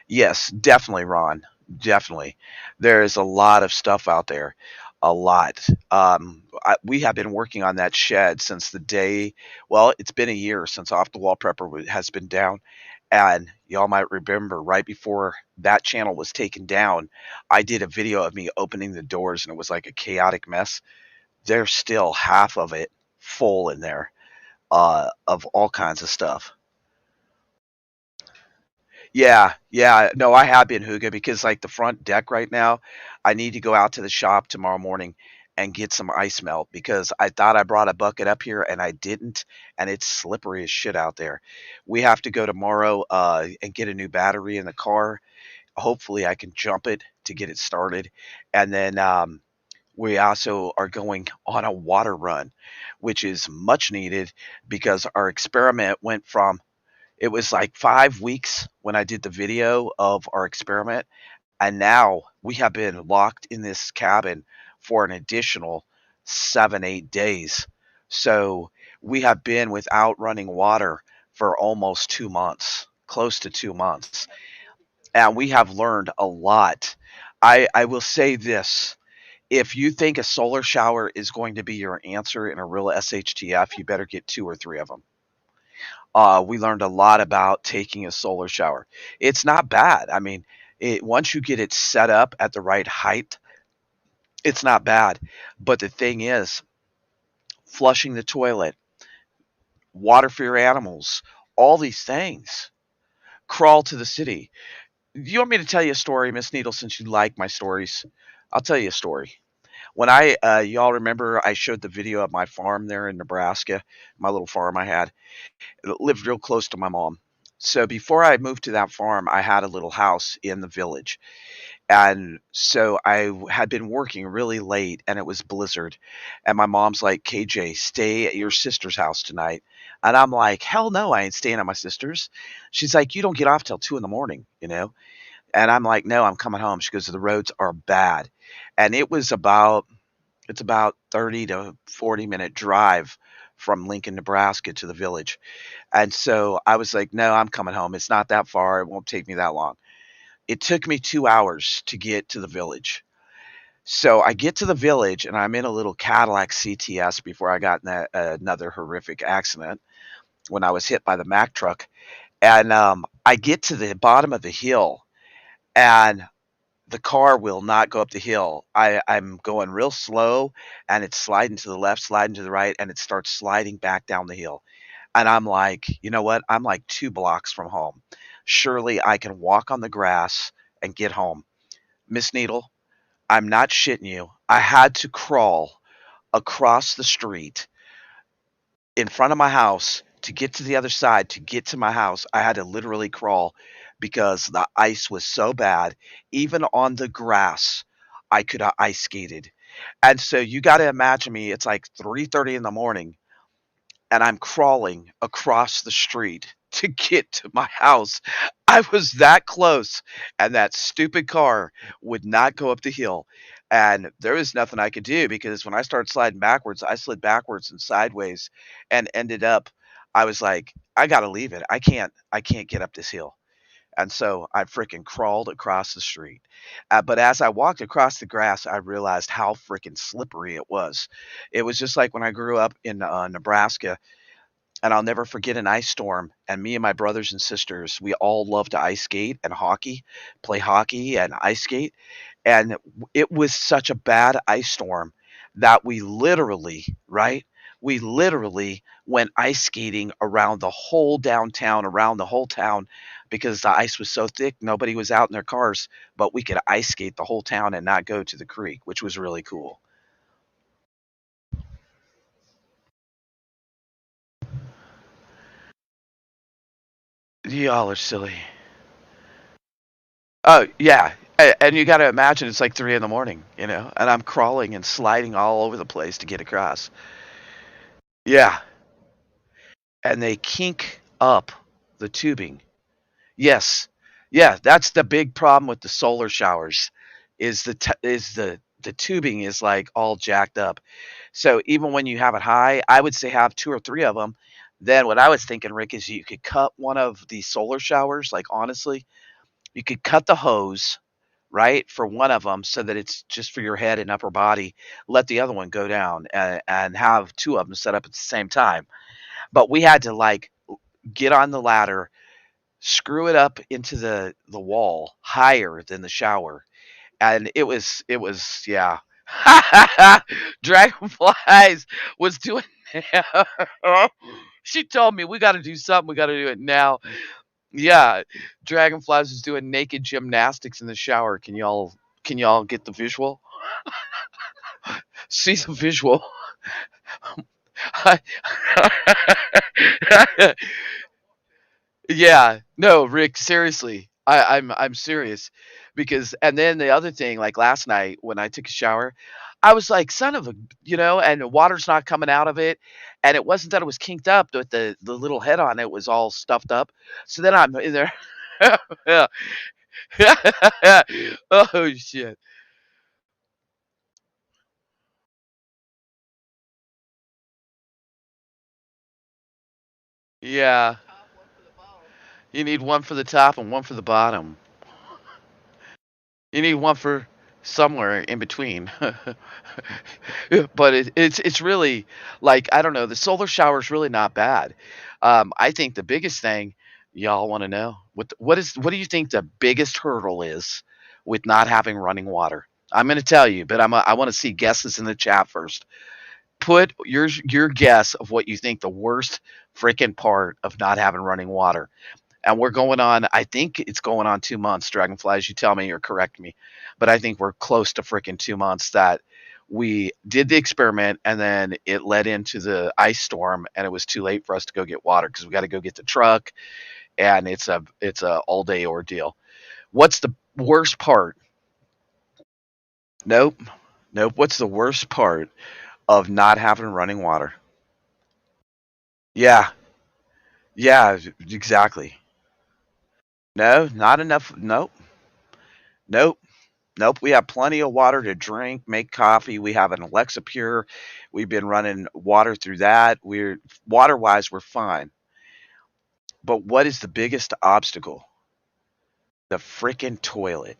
Yes, definitely, Ron. Definitely. There is a lot of stuff out there. A lot. We have been working on that shed since the day, well, it's been a year since Off the Wall Prepper has been down. And y'all might remember right before that channel was taken down, I did a video of me opening the doors and it was like a chaotic mess. There's still half of it full in there, of all kinds of stuff. Yeah, yeah. No, I have been Huga because like the front deck right now, I need to go out to the shop tomorrow morning and get some ice melt because I thought I brought a bucket up here and I didn't, and it's slippery as shit out there. We have to go tomorrow and get a new battery in the car. Hopefully I can jump it to get it started. And then we also are going on a water run, which is much needed because our experiment went from, it was like 5 weeks when I did the video of our experiment, and now we have been locked in this cabin for an additional 7, 8 days. So we have been without running water for almost 2 months, close to 2 months. And we have learned a lot. I will say this. If you think a solar shower is going to be your answer in a real SHTF, you better get two or three of them. We learned a lot about taking a solar shower. It's not bad. I mean, once you get it set up at the right height, it's not bad. But the thing is, flushing the toilet, water for your animals, all these things. Crawl to the city. Do you want me to tell you a story, Miss Needle, since you like my stories? I'll tell you a story. When y'all remember I showed the video of my farm there in Nebraska, my little farm I had. It lived real close to my mom. So before I moved to that farm, I had a little house in the village. And so I had been working really late and it was blizzard. And my mom's like, KJ, stay at your sister's house tonight. And I'm like, hell no, I ain't staying at my sister's. She's like, you don't get off till 2 in the morning, you know? And I'm like, no, I'm coming home. She goes, the roads are bad. And it's about 30 to 40 minute drive from Lincoln, Nebraska to the village. And so I was like, no, I'm coming home. It's not that far. It won't take me that long. It took me 2 hours to get to the village. So I get to the village and I'm in a little Cadillac CTS before I got in another horrific accident when I was hit by the Mack truck. And I get to the bottom of the hill and the car will not go up the hill. I'm going real slow and it's sliding to the left, sliding to the right, and it starts sliding back down the hill. And I'm like, you know what? I'm like 2 blocks from home. Surely I can walk on the grass and get home. Miss Needle, I'm not shitting you. I had to crawl across the street in front of my house to get to the other side, to get to my house. I had to literally crawl because the ice was so bad. Even on the grass, I could have ice skated. And so you got to imagine me. It's like 3:30 in the morning and I'm crawling across the street to get to my house. I was that close, and that stupid car would not go up the hill. And there was nothing I could do because when I started sliding backwards, I slid backwards and sideways and ended up, I was like, I gotta leave it. I can't get up this hill. And so I freaking crawled across the street. But as I walked across the grass, I realized how freaking slippery it was. It was just like when I grew up in Nebraska, and I'll never forget an ice storm. And me and my brothers and sisters, we all loved to ice skate and hockey, play hockey and ice skate. And it was such a bad ice storm that we literally, right? We literally went ice skating around the whole downtown, around the whole town, because the ice was so thick, nobody was out in their cars, but we could ice skate the whole town and not go to the creek, which was really cool. Y'all are silly. Oh, yeah. And you got to imagine it's like 3 in the morning, and I'm crawling and sliding all over the place to get across. Yeah. And they kink up the tubing. Yes. Yeah, that's the big problem with the solar showers is the tubing is like all jacked up. So even when you have it high, I would say have 2 or 3 of them. Then what I was thinking, Rick, is you could cut one of the solar showers, like honestly, you could cut the hose, right, for one of them so that it's just for your head and upper body. Let the other one go down and have 2 of them set up at the same time. But we had to like get on the ladder, screw it up into the wall higher than the shower, and it was yeah. Dragonflies was doing. She told me we got to do something. We got to do it now. Yeah, Dragonflies was doing naked gymnastics in the shower. Can y'all get the visual? See the visual. Yeah, no, Rick, seriously. I'm serious because and then the other thing, like last night when I took a shower, I was like, son of a, and the water's not coming out of it. And it wasn't that it was kinked up, but the little head on it was all stuffed up. So then I'm in there. Yeah. Oh shit. Yeah. You need one for the top and one for the bottom. You need one for somewhere in between. But it's really like I don't know. The solar shower is really not bad. I think the biggest thing y'all want to know what do you think the biggest hurdle is with not having running water? I'm going to tell you, but I want to see guesses in the chat first. Put your guess of what you think the worst freaking part of not having running water. And we're going on, I think it's going on 2 months, Dragonflies. You tell me or correct me. But I think we're close to freaking 2 months that we did the experiment and then it led into the ice storm and it was too late for us to go get water because we got to go get the truck and it's a all day ordeal. What's the worst part? Nope. Nope. What's the worst part of not having running water? Yeah. Yeah, exactly. No, not enough. Nope. Nope. Nope, we have plenty of water to drink, make coffee. We have an Alexa Pure. We've been running water through that. We're water-wise, we're fine. But what is the biggest obstacle? The freaking toilet.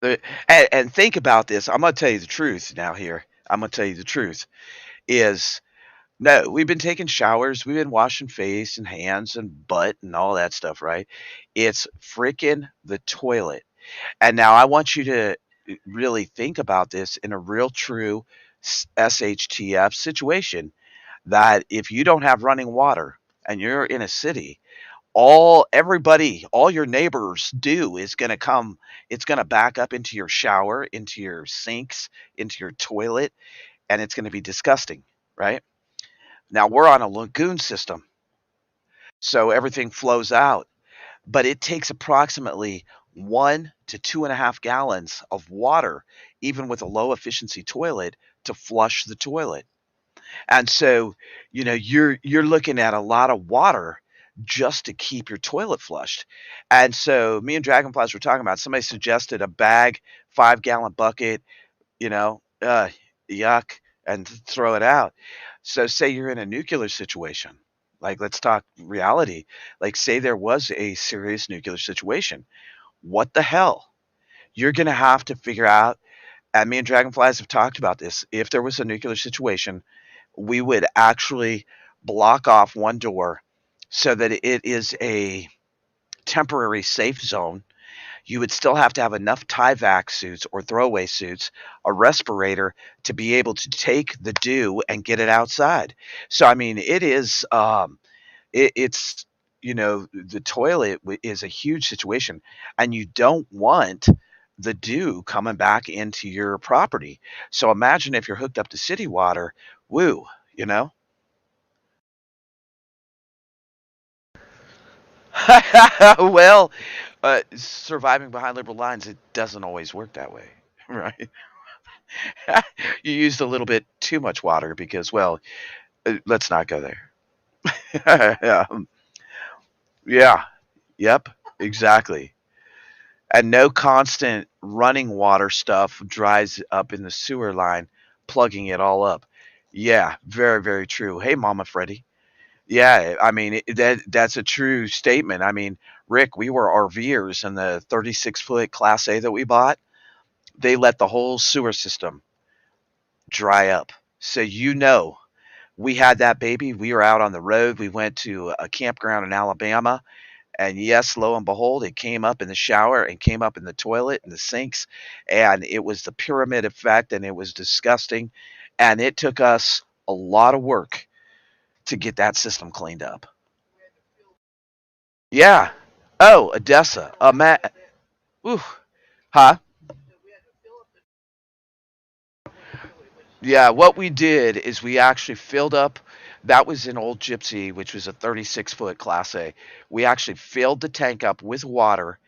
The, and think about this. I'm gonna tell you the truth now. Here, I'm gonna tell you the truth. Is no, we've been taking showers, we've been washing face and hands and butt and all that stuff, right? It's freaking the toilet. And now I want you to really think about this in a real true SHTF situation that if you don't have running water and you're in a city, all your neighbors do is going to come, it's going to back up into your shower, into your sinks, into your toilet, and it's going to be disgusting, right? Now we're on a lagoon system, so everything flows out but it takes approximately 1 to 2.5 gallons of water, even with a low efficiency toilet, to flush the toilet. And so, you're looking at a lot of water just to keep your toilet flushed. And so, me and Dragonflies were talking about. Somebody suggested a bag, 5 gallon bucket, yuck, and throw it out. So, say you're in a nuclear situation. Like, let's talk reality. Like, say there was a serious nuclear situation. What the hell? You're going to have to figure out, and me and Dragonflies have talked about this. If there was a nuclear situation, we would actually block off one door so that it is a temporary safe zone. You would still have to have enough Tyvek suits or throwaway suits, a respirator to be able to take the dew and get it outside. So, I mean, it's the toilet is a huge situation, and you don't want the dew coming back into your property. So imagine if you're hooked up to city water. Woo, you know. Well, surviving behind liberal lines, it doesn't always work that way, right? You used a little bit too much water because, well, let's not go there. Yeah, yeah, yep, exactly. And no constant running water stuff dries up in the sewer line, plugging it all up. Yeah, very, very true. Hey, Mama Freddie. Yeah, I mean that's a true statement. I mean, Rick, we were RVers in the 36-foot Class A that we bought. They let the whole sewer system dry up. So we had that baby. We were out on the road. We went to a campground in Alabama. And yes, lo and behold, it came up in the shower and came up in the toilet and the sinks. And it was the pyramid effect and it was disgusting. And it took us a lot of work to get that system cleaned up. Yeah. Oh, Odessa. Ooh. Huh? Yeah, what we did is we actually filled up. That was an old Gypsy, which was a 36-foot Class A. We actually filled the tank up with water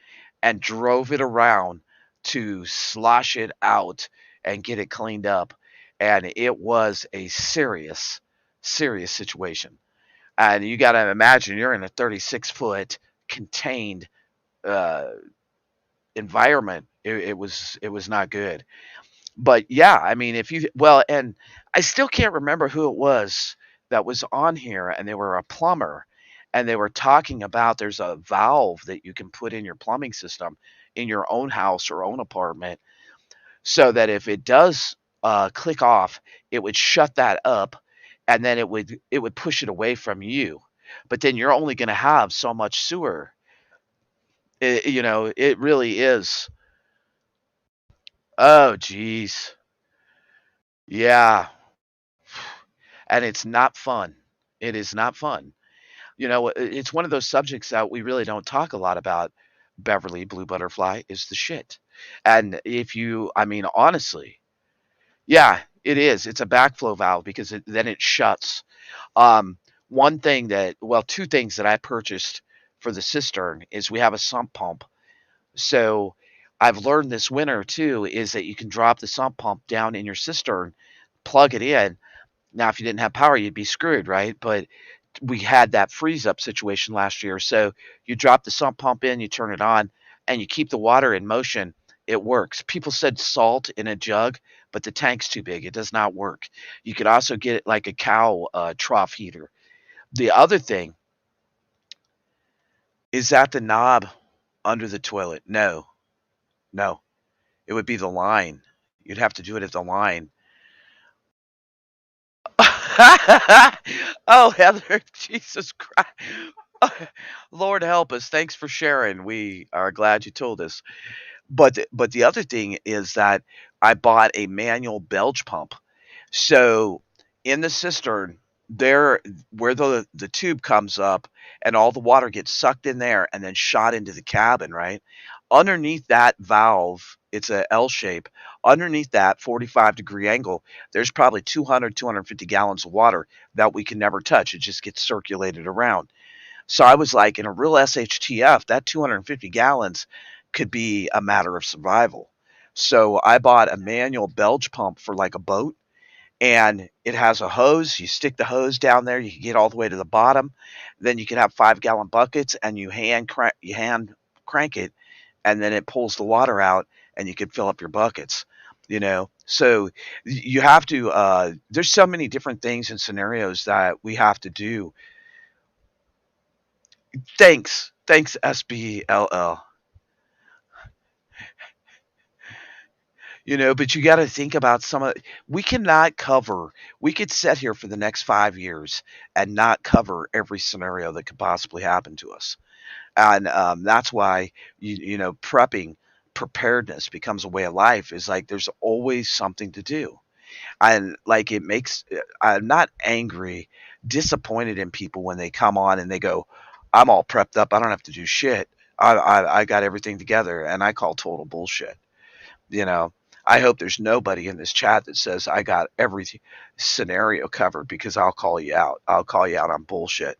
and drove it around to slosh it out and get it cleaned up. And it was a serious, serious situation. And you got to imagine you're in a 36-foot contained uh, environment. It was not good. But yeah, I mean, and I still can't remember who it was that was on here, and they were a plumber, and they were talking about there's a valve that you can put in your plumbing system in your own house or own apartment, so that if it does click off, it would shut that up, and then it would push it away from you. But then you're only going to have so much sewer. It really is. Oh, geez. Yeah. And it's not fun. It is not fun. It's one of those subjects that we really don't talk a lot about. Beverly Blue Butterfly is the shit. And I mean, honestly, yeah, it is. It's a backflow valve because then it shuts. Um, two things that I purchased for the cistern is we have a sump pump. So I've learned this winter too is that you can drop the sump pump down in your cistern, plug it in. Now, if you didn't have power, you'd be screwed, right? But we had that freeze up situation last year. So you drop the sump pump in, you turn it on, and you keep the water in motion. It works. People said salt in a jug, but the tank's too big. It does not work. You could also get it like a cow trough heater. The other thing is that the knob under the toilet. No, no, it would be the line. You'd have to do it at the line. Oh, Heather, Jesus Christ. Lord help us. Thanks for sharing. We are glad you told us. But the other thing is that I bought a manual belch pump. So in the cistern, there where the tube comes up and all the water gets sucked in there and then shot into the cabin, right? Underneath that valve, it's a L shape. Underneath that 45-degree angle, there's probably 250 gallons of water that we can never touch. It just gets circulated around. So I was like, in a real SHTF, that 250 gallons could be a matter of survival. So I bought a manual belch pump for like a boat, and it has a hose. You stick the hose down there, you can get all the way to the bottom. Then you can have 5-gallon buckets, and you hand crank it, and then it pulls the water out, and you can fill up your buckets. So you have to. There's so many different things and scenarios that we have to do Thanks, SBLL. But you got to think about we cannot cover, we could sit here for the next 5 years and not cover every scenario that could possibly happen to us. And that's why, prepping, preparedness becomes a way of life. Is like there's always something to do. And like it makes, I'm not angry, disappointed in people when they come on and they go, I'm all prepped up. I don't have to do shit. I got everything together. And I call total bullshit. You know, I hope there's nobody in this chat that says I got every scenario covered, because I'll call you out. I'll call you out on bullshit.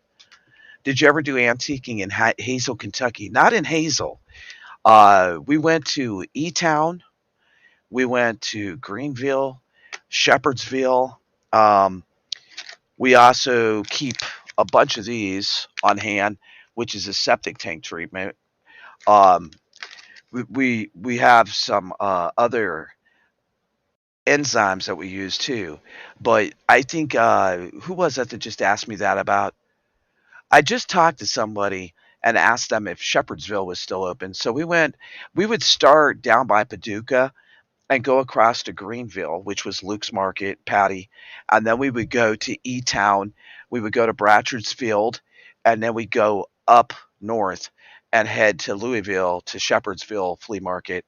Did you ever do antiquing in Hazel, Kentucky? Not in Hazel. We went to E Town. We went to Greenville, Shepherdsville. Um, we also keep a bunch of these on hand, which is a septic tank treatment. Um, we have some other enzymes that we use too. But I think who was that just asked me that about? I just talked to somebody and asked them if Shepherdsville was still open. So we would start down by Paducah and go across to Greenville, which was Luke's Market, Patty, and then we would go to E Town. We would go to Bratchard's Field, and then we go up north and head to Louisville to Shepherdsville Flea Market,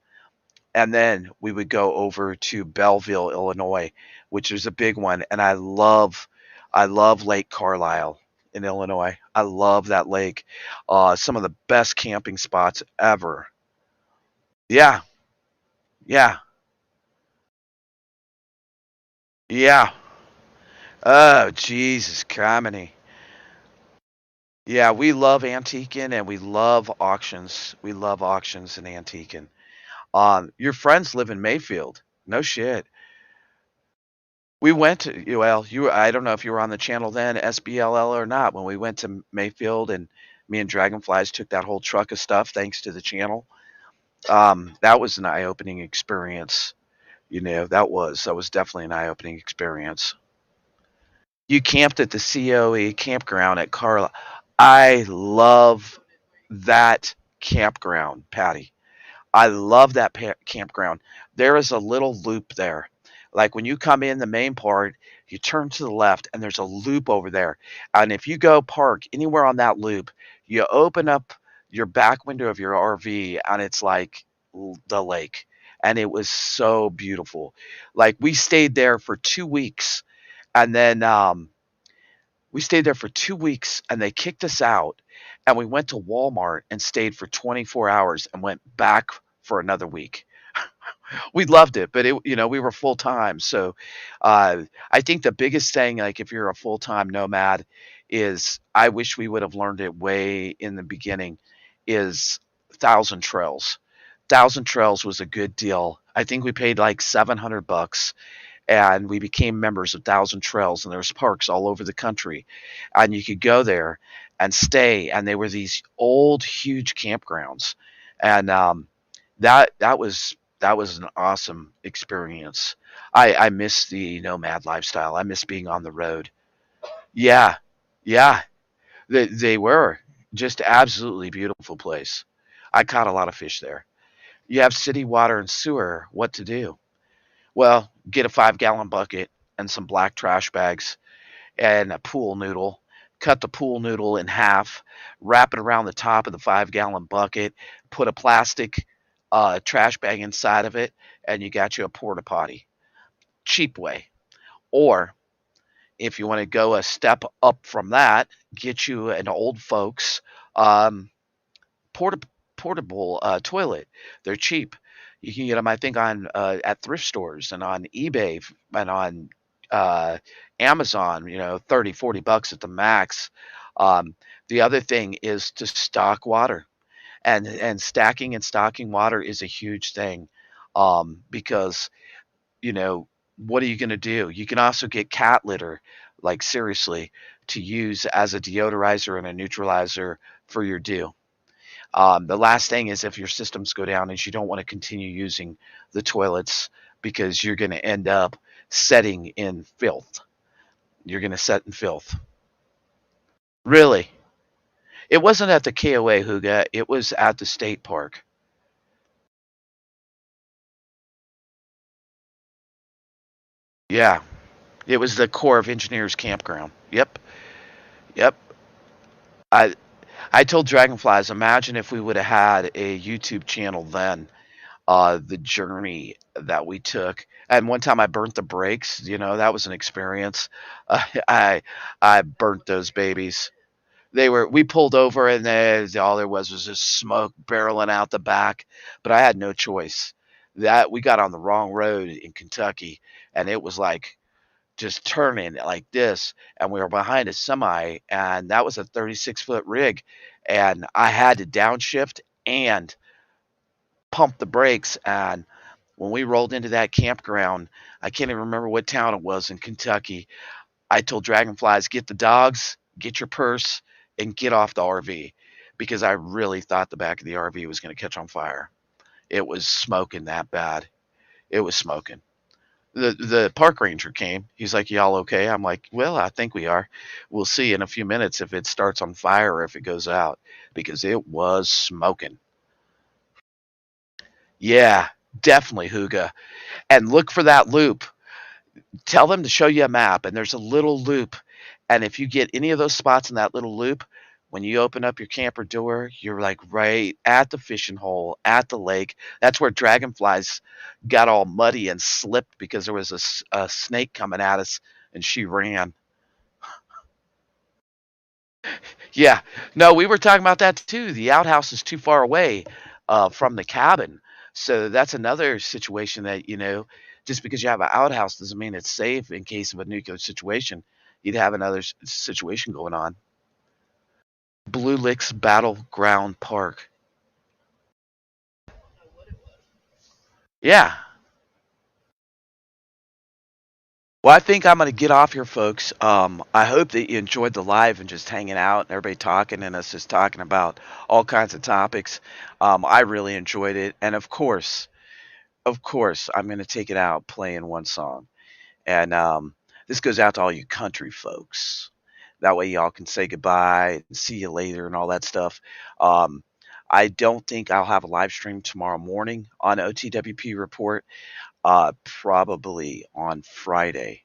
and then we would go over to Belleville, Illinois, which is a big one. And I love Lake Carlisle in Illinois. I love that lake. Some of the best camping spots ever. Yeah, yeah, yeah. Oh, Jesus, criminy. Yeah, we love antiquing and we love auctions. We love auctions and antiquing. Your friends live in Mayfield. No shit. We went to, well, I don't know if you were on the channel then, SBLL or not, when we went to Mayfield, and me and Dragonflies took that whole truck of stuff thanks to the channel. That was an eye-opening experience. That was definitely an eye-opening experience. You camped at the COE campground at Carla. I love that campground, Patty. I love that campground. There is a little loop there. Like when you come in the main part, you turn to the left and there's a loop over there. And if you go park anywhere on that loop, you open up your back window of your RV and it's like the lake. And it was so beautiful. Like we stayed there for 2 weeks, and then we stayed there for 2 weeks and they kicked us out, and we went to Walmart and stayed for 24 hours and went back for another week. We loved it, but we were full time. So I think the biggest thing, like if you're a full time nomad, is I wish we would have learned it way in the beginning, is Thousand Trails. Thousand Trails was a good deal. I think we paid like $700, and we became members of Thousand Trails, and there's parks all over the country, and you could go there and stay, and they were these old, huge campgrounds, and that was an awesome experience. I miss the nomad lifestyle. I miss being on the road. Yeah, yeah, they were just absolutely beautiful place. I caught a lot of fish there. You have city water and sewer. What to do? Well, get a 5-gallon bucket and some black trash bags and a pool noodle. Cut the pool noodle in half, wrap it around the top of the 5-gallon bucket, put a plastic trash bag inside of it, and you got you a porta potty. Cheap way. Or if you want to go a step up from that, get you an old folks um, porta- portable toilet. They're cheap. You can get them, I think, on at thrift stores and on eBay and on uh, Amazon. 30, $40 at the max. Um, the other thing is to stock water, and stacking and stocking water is a huge thing, because you know what are you going to do? You can also get cat litter, like seriously, to use as a deodorizer and a neutralizer for your dew. The last thing is, if your systems go down, is you don't want to continue using the toilets, because you're going to end up setting in filth. You're going to set in filth. Really? It wasn't at the KOA, Huga. It was at the state park. Yeah, it was the Corps of Engineers campground. Yep, yep. I I told Dragonflies, imagine if we would have had a YouTube channel then. The journey that we took, and one time I burnt the brakes. That was an experience. I I burnt those babies. We pulled over, and all there was just smoke barreling out the back. But I had no choice. That we got on the wrong road in Kentucky, and it was like just turning like this, and we were behind a semi, and that was a 36-foot rig, and I had to downshift and pump the brakes. And when we rolled into that campground, I can't even remember what town it was in Kentucky. I told Dragonflies, get the dogs, get your purse, and get off the RV, because I really thought the back of the RV was going to catch on fire. It was smoking that bad. It was smoking. The park ranger came. He's like, "Y'all okay?" I'm like, "Well, I think we are. We'll see in a few minutes if it starts on fire or if it goes out, because it was smoking." Yeah, definitely, Huga. And look for that loop. Tell them to show you a map, and there's a little loop. And if you get any of those spots in that little loop, when you open up your camper door, you're like right at the fishing hole, at the lake. That's where Dragonflies got all muddy and slipped because there was a snake coming at us, and she ran. Yeah. No, we were talking about that too. The outhouse is too far away from the cabin. So that's another situation that, just because you have an outhouse doesn't mean it's safe in case of a nuclear situation. You'd have another situation going on. Blue Licks Battleground Park. Yeah. Well, I think I'm going to get off here, folks. I hope that you enjoyed the live and just hanging out and everybody talking and us just talking about all kinds of topics. I really enjoyed it. And of course, I'm going to take it out playing one song. And this goes out to all you country folks. That way, y'all can say goodbye and see you later and all that stuff. Um, I don't think I'll have a live stream tomorrow morning on OTWP Report. Probably on Friday,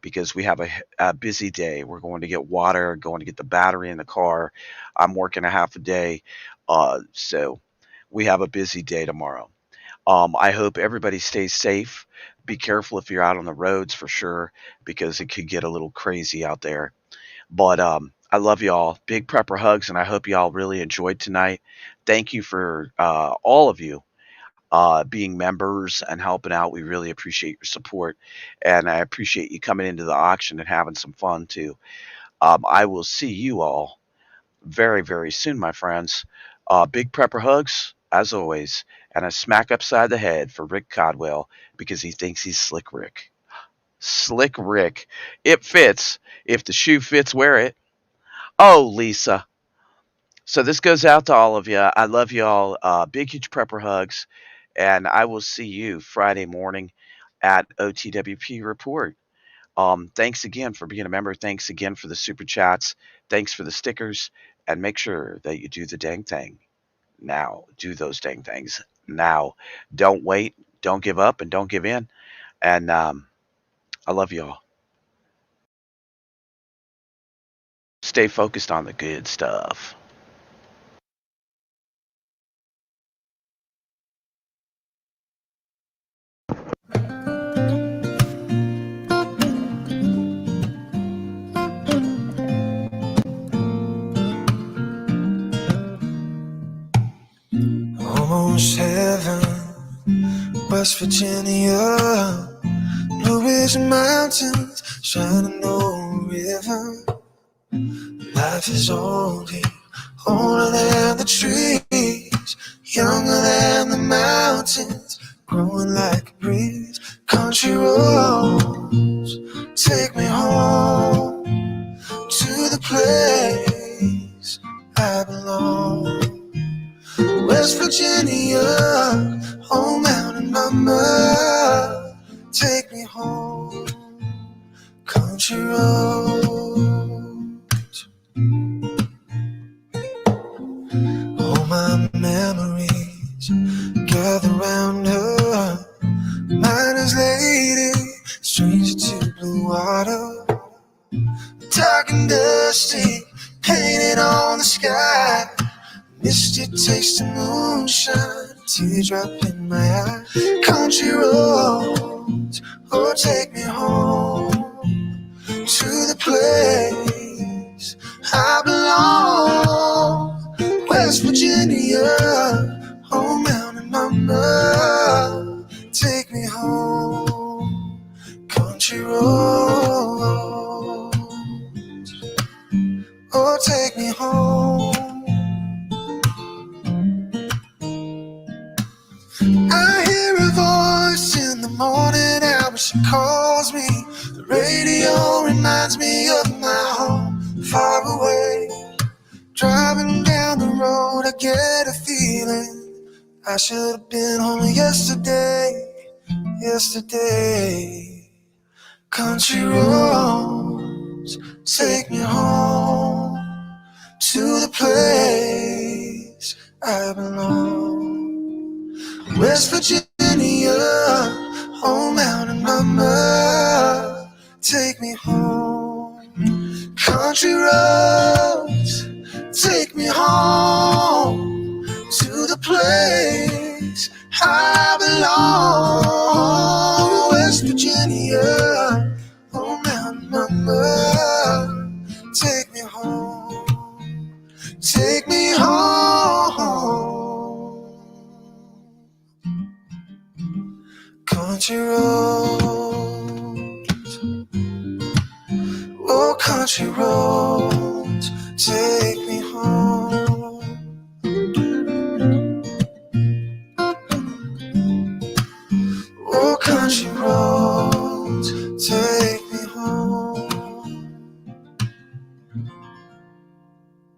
because we have a busy day. We're going to get water, going to get the battery in the car. I'm working a half a day. So we have a busy day tomorrow. I hope everybody stays safe. Be careful if you're out on the roads for sure, because it could get a little crazy out there. But I love y'all. Big prepper hugs, and I hope y'all really enjoyed tonight. Thank you for all of you being members and helping out. We really appreciate your support, and I appreciate you coming into the auction and having some fun too. I will see you all very, very soon, my friends. Big prepper hugs, as always, and a smack upside the head for Rick Codwell because he thinks he's Slick Rick. Slick Rick. It fits. If the shoe fits, wear it. Oh, Lisa. So this goes out to all of you. I love you all. Big, huge prepper hugs. And I will see you Friday morning at OTWP Report. Thanks again for being a member. Thanks again for the super chats. Thanks for the stickers. And make sure that you do the dang thing now. Do those dang things now. Don't wait. Don't give up and don't give in. And I love you all. Stay focused on the good stuff. Almost heaven, West Virginia, Blue Ridge Mountains, Shenandoah River. Life is old here, older than the trees, younger than the mountains, growing like a breeze. Country roads, take me home to the place I belong. West Virginia, oh mountain mama, take me home. Country roads. and dusty, painted on the sky. Misty taste of moonshine, teardrop in my eye. Country roads, oh take me home to the place I belong. West Virginia, home mountain mama, take me home. Country roads, oh take me home. I hear a voice in the morning hour, she calls me. The radio reminds me of my home, far away. Driving down the road, I get a feeling I should have been home yesterday, yesterday. Country roads, take me home to the place I belong. West Virginia, home mountain mama, take me home. Country roads, take me home to the place I belong. West Virginia, home mountain mama, take me home, take me home. Country roads, oh country roads, take me home. Oh country roads, take